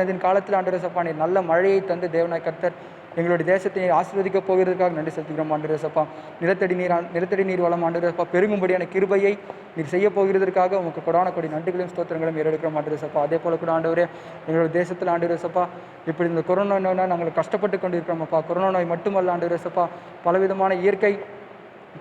அதன் காலத்தில் ஆண்டவரே சப்பா நீர் நல்ல மழையை தந்து தேவனாய் கர்த்தர் எங்களுடைய தேசத்தை நீர் ஆசீர்வதிக்க போகிறதுக்காக நன்றி செலுத்துகிறோம் ஆண்டவரே சப்பா. நிலத்தடி நீர் வளம் ஆண்டவரே சப்பா பெருகும்படியான கிருபையை நீர் செய்ய போகிறதற்காக உங்களுக்கு கொடான நன்றிகளையும் ஸ்தோத்திரங்களும் ஏறெடுக்கிறோம் ஆண்டவரே சப்பா. அதே போல கூட ஆண்டவரே எங்களுடைய தேசத்தில் ஆண்டவரே சப்பா இப்படி இந்த கொரோனா நோய்னால் நாங்கள் கஷ்டப்பட்டு கொண்டிருக்கிறோம்ப்பா. கொரோனா நோய் மட்டுமல்ல ஆண்டவரே சப்பா பலவிதமான இயற்கை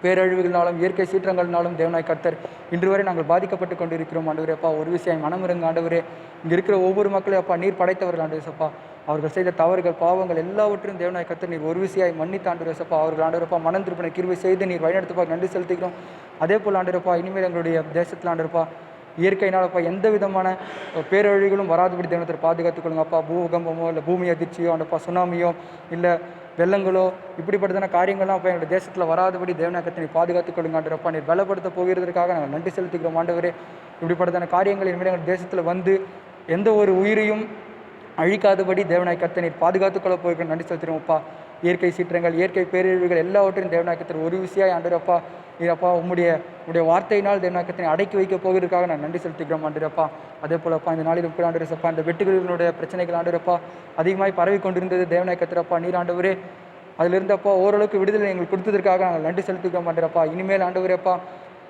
பேரழிவுகளாலும் இயற்கை சீற்றங்கள்னாலும் தேவனாய் கர்த்தர் இன்று வரை நாங்கள் பாதிக்கப்பட்டு கொண்டிருக்கிறோம் ஆண்டவரே அப்பா. ஒரு விஷயம் மனமிருங்க ஆண்டவரே. இங்கே இருக்கிற ஒவ்வொரு மக்களையும் அப்பா நீர் படைத்தவர்கள் ஆண்டவரே சப்பா. அவர்கள் செய்த தவறுகள் பாவங்கள் எல்லாவற்றையும் தேவனாய் கர்த்தர் நீர் ஒரு விஷயமாய் மன்னித்து ஆண்டவரே சப்பா அவர்கள் ஆண்டவரப்பா மனம் திருப்பின கிருபை செய்து நீர் வழிநடத்துப்பா நன்றி செலுத்துகிறோம். அதே போல் ஆண்டவரப்பா இனிமேல் எங்களுடைய தேசத்தில் ஆண்டவரப்பா இயற்கையினாலப்பா எந்த விதமான பேரழிவுகளும் வராதபடி தேவனத்தை பாதுகாத்துக் கொள்ளுங்கப்பா. பூகம்பமோ இல்லை பூமி அதிர்ச்சியோ ஆண்டப்பா சுனாமியோ இல்லை வெள்ளங்களோ இப்படிப்பட்டதான காரியங்கள்லாம் அப்போ எங்களுடைய தேசத்தில் வராதபடி தேவனாய் கர்த்தரை பாதுகாத்துக் கொள்ளுங்க ஆண்டவரப்பா. நீர் பலப்படுத்த போகிறதற்காக நாங்கள் நன்றி செலுத்துகிறோம் ஆண்டவரே. இப்படிப்பட்டதான காரியங்கள் இனிமேல் எங்கள் தேசத்தில் வந்து எந்த ஒரு உயிரையும் அழிக்காதபடி தேவனாய் கர்த்தரை நீர் பாதுகாத்துக் கொள்ள போகிற நன்றி செலுத்துகிறோம்ப்பா. இயற்கை சீற்றங்கள் இயற்கை பேரழிவுகள் எல்லாவற்றையும் தேவனாய் கர்த்தர் ஒரு விஷயம் ஆண்டவரப்பா நீரப்பா உம்முடைய வார்த்தையினால் தேவனாய் கர்த்தரை அடக்கி வைக்க போகிறதுக்காக நான் நன்றி செலுத்துகிறோம் ஆண்டவரப்பா. அதே போலப்பா இந்த நாளில் கூட ஆண்டவரப்பா இந்த வெட்டுகளினுடைய பிரச்சனைகள் ஆண்டவரப்பா அதிகமாய் பரவி கொண்டிருந்தது. தேவனாய் கர்த்தரப்பா நீர் ஆண்டவரே அதிலிருந்தப்பா ஓரளவுக்கு விடுதலை எங்களுக்கு கொடுத்ததற்காக நாங்கள் நன்றி செலுத்துகிறோம் ஆண்டவரப்பா. இனிமேல் ஆண்டவரப்பா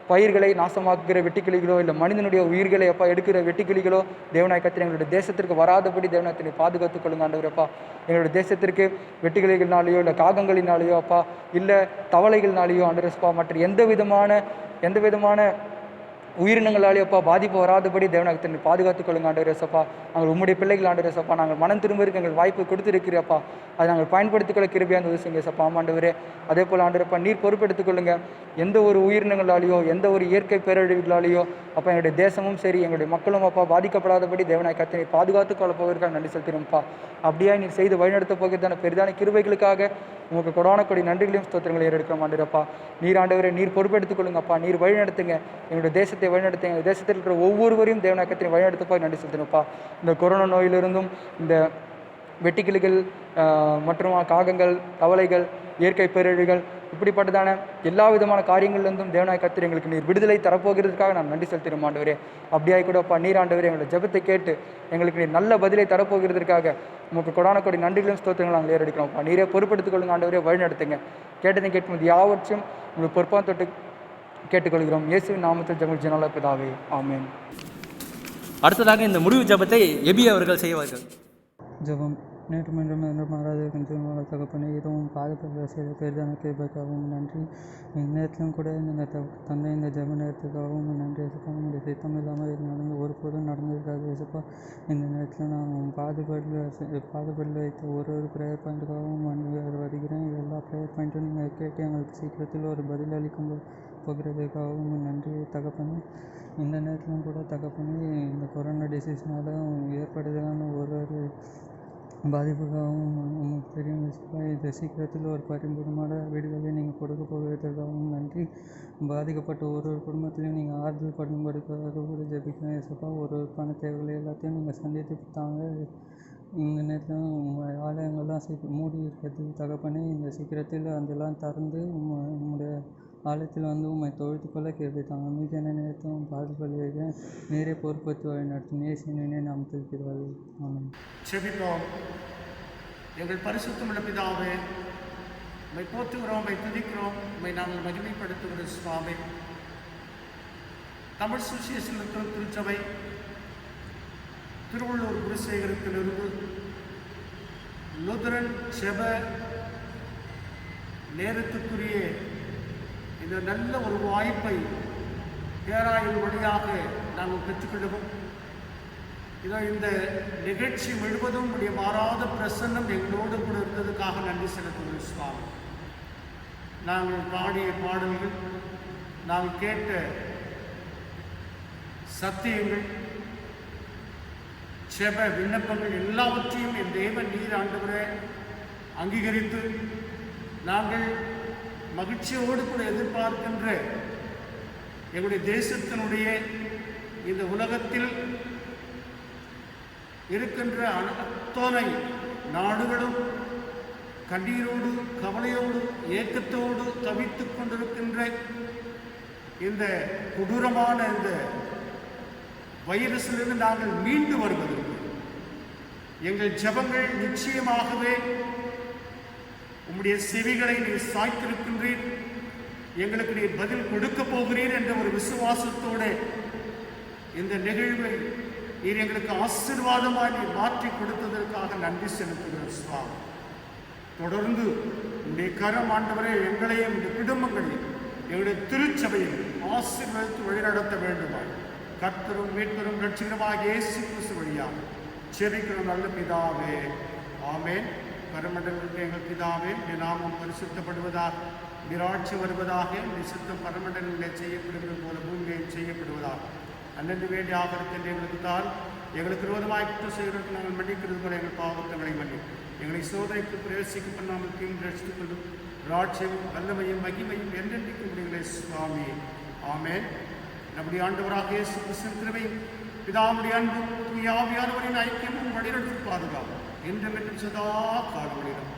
பயிர்களை நாசமாக்குகிற வெட்டுக்கிளிகளோ இல்லை மனிதனுடைய உயிர்களை அப்பா எடுக்கிற வெட்டுக்கிளிகளோ தேவனாய் கர்த்தர் எங்களுடைய தேசத்திற்கு வராதபடி தேவனாய் கர்த்தர் பாதுகாத்துக் கொள்ளுங்க ஆண்டவரே அப்பா. எங்களுடைய தேசத்திற்கு வெட்டுக்கிளிகளினாலேயோ இல்லை காகங்களினாலேயோ அப்பா இல்லை தவளைகளினாலேயோ ஆண்டவரே அப்பா மற்ற எந்த விதமான உயிரினங்களாலே அப்பா பாதிப்பு வராதபடி தேவனாய் கர்த்தர் பாதுகாத்துக் கொள்ளுங்க ஆண்டவரே சப்பா. நாங்கள் உம்முடைய பிள்ளைகள் ஆண்டவரே சப்பா. நாங்கள் மனம் திரும்புவதற்கு எங்கள் வாய்ப்பு கொடுத்துருக்கிறப்பா. அதை நாங்கள் பயன்படுத்திக் கொள்ள கிருபையாக உதவுங்க சப்பா. ஆமாண்டவரே அதே போல் ஆண்டவரப்பா நீர் பொறுப்பெடுத்துக் கொள்ளுங்க. எந்த ஒரு உயிரினங்களாலேயோ எந்த ஒரு இயற்கை பேரழிவுகளாலேயோ அப்பா எங்களுடைய தேசமும் சரி எங்களுடைய மக்களும் அப்பா பாதிக்கப்படாதபடி தேவனாய் கர்த்தரை பாதுகாத்துக் கொள்ள போவதற்காக நன்றி செலுத்தினோம்ப்பா. அப்படியே நீர் செய்து வழிநடத்த போகிறதான பெரிதான கிருபைகளுக்காக உங்களுக்கு கொடான கொடி நன்றிகளையும் ஸ்தோத்திரங்களை ஏறெடுக்கிறோம் ஆண்டவரப்பா. நீர் ஆண்டவரே நீர் பொறுப்பெடுத்துக் கொள்ளுங்கப்பா. நீர் வழிநடத்துங்க, எங்களுடைய தேசத்தை வழிநடத்துங்க. எங்கள் தேசத்தில் இருக்கிற ஒவ்வொருவரையும் தேவனாய் கர்த்தரை வழிநடத்தப்பா நன்றி செலுத்தினோம்ப்பா. இந்த கொரோனா நோயிலிருந்தும் இந்த வெட்டுக்கிளிகள் மற்றும் காகங்கள் தவளைகள் இயற்கை பேரழிவுகள் இப்படிப்பட்டதான எல்லா விதமான காரியங்கள்லேருந்தும் தேவனாய் கர்த்தர் எங்களுக்கு நீர் விடுதலை தரப்போகிறதுக்காக நான் நன்றி செலுத்தினோம் ஆண்டவரே. அப்படியாய் கூட அப்பா நீர் ஆண்டவரே எங்களோட ஜெபத்தை கேட்டு எங்களுக்கு நீர் நல்ல பதிலை தரப்போகிறதுக்காக உங்களுக்கு கொடான கொடி நன்றிகளும் ஸ்தோத்திரங்களும் நாங்கள் ஏறெடுக்கிறோம்ப்பா. நீரே பொறுப்பெடுத்துக் கொள்ளுங்க ஆண்டவரே, வழிநடத்துங்க. கேட்டதை கேட்கும்போது யாவற்றையும் உங்களுக்கு பொறுப்பாக தொட்டு கேட்டுக்கொள்கிறோம். இயேசுவின் நாமத்தில் ஜெபம் ஜெனல பிதாவே, ஆமென். அடுத்ததாக இந்த முடிவு ஜெபத்தை எபி அவர்கள் செய்வார்கள். ஜெபம். நேற்று மீண்டும் மாறாத கொஞ்சம் தகப்பனே இதுவும் பாதுகாப்பு செய்த பெரிதான கிருபைக்காகவும் நன்றி. இந்த நேரத்திலும் கூட நீங்கள் தந்தை இந்த ஜெப நேரத்துக்காகவும் நன்றி இயேசுப்பா. உங்களுடைய சித்தம் இல்லாமல் இது நடந்து ஒருபோதும் நடந்திருக்காது இயேசுப்பா. இந்த நேரத்தில் நான் பாதுகாப்பில் வைத்த ஒரு ப்ரேயர் பாயிண்ட்டுக்காகவும் வருகிறேன். எல்லா ப்ரேயர் பாயிண்ட்டும் நீங்கள் கேட்டு எங்களுக்கு சீக்கிரத்தில் ஒரு பதில் அளிக்கும் போகிறதுக்காகவும் நன்றி தகப்பனே. இந்த நேரத்திலும் கூட தகப்பனே இந்த கொரோனா டிசீஸ்னால் ஏற்படுதலான ஒரு பாதிப்புக்காகவும் உங்களுக்கு தெரியும் இயேசுப்பா. இது சீக்கிரத்தில் ஒரு பரிபூர்ணமான விடுதலை நீங்கள் கொடுக்க போகிறதுக்காகவும் நன்றி. பாதிக்கப்பட்ட ஒரு குடும்பத்திலையும் நீங்கள் ஆறுதல் படும்படிக்காக கூட ஜெபிக்கிறேன் இயேசுப்பா. ஒரு பண தேவைகளை எல்லாத்தையும் நீங்கள் சந்தித்து தாங்க. இந்த நேரத்தில் உங்கள் ஆலயங்கள்லாம் மூடி இருக்கிறது தகப்பனே. இந்த சீக்கிரத்தில் அதெல்லாம் திறந்து உங்களுடைய ஆலயத்தில் வந்து உண்மை தொழுத்து கொள்ள கிருபை தாங்க. மீதான நேரத்தும் பாதுகாப்பு நேரே பொறுப்பேற்று வழி நடத்தும் நேசினே நாம் திருப்பிடுவார்கள். ஆமாம். செபிப்போம். எங்கள் பரிசுத்தமுள்ள பிதாவே, உம்மை போற்றுகிறோம், உம்மை துதிக்கிறோம், உம்மை நாங்கள் மகிமைப்படுத்துகிற சுவாமி. தமிழ் சுவிசேஷத்தில் இருக்கிற திருச்சபை திருவள்ளூர் குருசேகரத்திலிருந்து லூதரன் செப நேரத்துக்குரிய இந்த நல்ல ஒரு வாய்ப்பை பேராய்வு வழியாக நாங்கள் பெற்றுக்கொள்ளவும், இதோ இந்த நிகழ்ச்சி முழுவதும் உடைய மாறாத பிரசன்னம் எங்களோடு கூட இருந்ததுக்காக நன்றி செலுத்துகிறோம் சுவாமி. நாங்கள் பாடிய பாடல்கள், நாங்கள் கேட்ட சத்தியங்கள், செப விண்ணப்பங்கள் எல்லாவற்றையும் என் தேவன் நீர் ஆண்டவரே அங்கீகரித்து நாங்கள் மகிழ்ச்சியோடு கூட எதிர்பார்க்கின்ற எங்களுடைய தேசத்தினுடைய இந்த உலகத்தில் இருக்கின்ற அத்தனை நாடுகளும் கண்ணீரோடு கவலையோடு ஏக்கத்தோடு தவித்துக் கொண்டிருக்கின்ற இந்த கொடூரமான இந்த வைரஸிலிருந்து நாங்கள் மீண்டு வருவதற்கு எங்கள் ஜெபங்கள் நிச்சயமாகவே உம்முடைய செவிகளை நீர் சாய்த்திருக்கின்றீர், எங்களுக்கு நீர் பதில் கொடுக்க போகிறீர் என்ற ஒரு விசுவாசத்தோடு இந்த நிகழ்வை நீர் எங்களுக்கு ஆசீர்வாதமாக நீர் மாற்றி கொடுத்ததற்காக நன்றி செலுத்துகிறோம் சுவாமி. தொடர்ந்து உங்களுடைய கரம் ஆண்டவரே எங்களையும் இந்த குடும்பங்களையும் எங்களுடைய திருச்சபையும் ஆசீர்வதித்து வழிநடத்த வேண்டுமாய் கர்த்தரும் மீட்பரும் ரட்சிகருமாக இயேசு கிறிஸ்து வழியாக செபிக்கிறோம் நல்ல பிதாவே, ஆமென். பரமண்டலத்தில் எங்கள் பிதாவே, என் நாமம் பரிசுத்தப்படுவதாக, நீராட்சி வருவதாக, நிசித்தம் பரமண்டலங்களிலே செய்யப்படுவது போல பூமியில் செய்யப்படுவதாக. அன்னன்று வேண்டிய ஆகரத்தில் எங்களுக்கு தான் எங்களுக்கு விரோதமாக குற்றம் செய்கிறதுக்கு நாங்கள் மன்னிக்கிறது போல எங்கள் பாவத்தங்களை மன்னி எங்களை சோதனைக்கு பிரவேசிக்க பண்ணாமல் தீங்கு ரசித்துக் கொள்ளும் ராட்சியமும் வல்லமையும் மகிமையும் என்றென்றைக்கு முடிவுகளை சுவாமி, ஆமென். நம்முடைய ஆண்டவராக இயேசு கிறிஸ்துவின் கிருபையும் பிதாவுடைய அன்பும் தூய ஆவியானவரின் ஐக்கியமும் வழிநடத்தி பாதுகாப்பு என்றென்றும் சதா காலங்களிலும்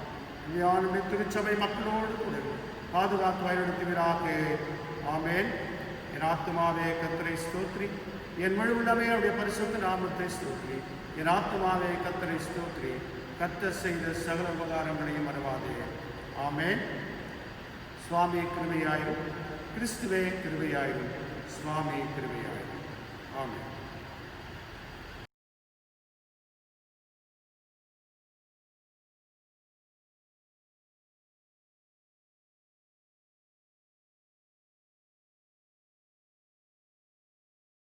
ஞானமே திருச்சபை மக்களோடு கூட பாதுகாத்து வழிநடத்துவீராக, ஆமென். என் ஆத்துமாவே கர்த்தரை ஸ்தோத்ரி, என் முழு உள்ளமே அவருடைய பரிசுத்த நாமத்தை ஸ்தோத்ரி. என் ஆத்துமாவே கர்த்தரை ஸ்தோத்ரி, கர்த்தர் செய்த சகல உபகாரங்களையும் மறவாதே, ஆமென். சுவாமி கிருபையாயிரும். கிறிஸ்துவே கிருபையாயிரும். சுவாமி கிருபையாயிரும். ஆமென்.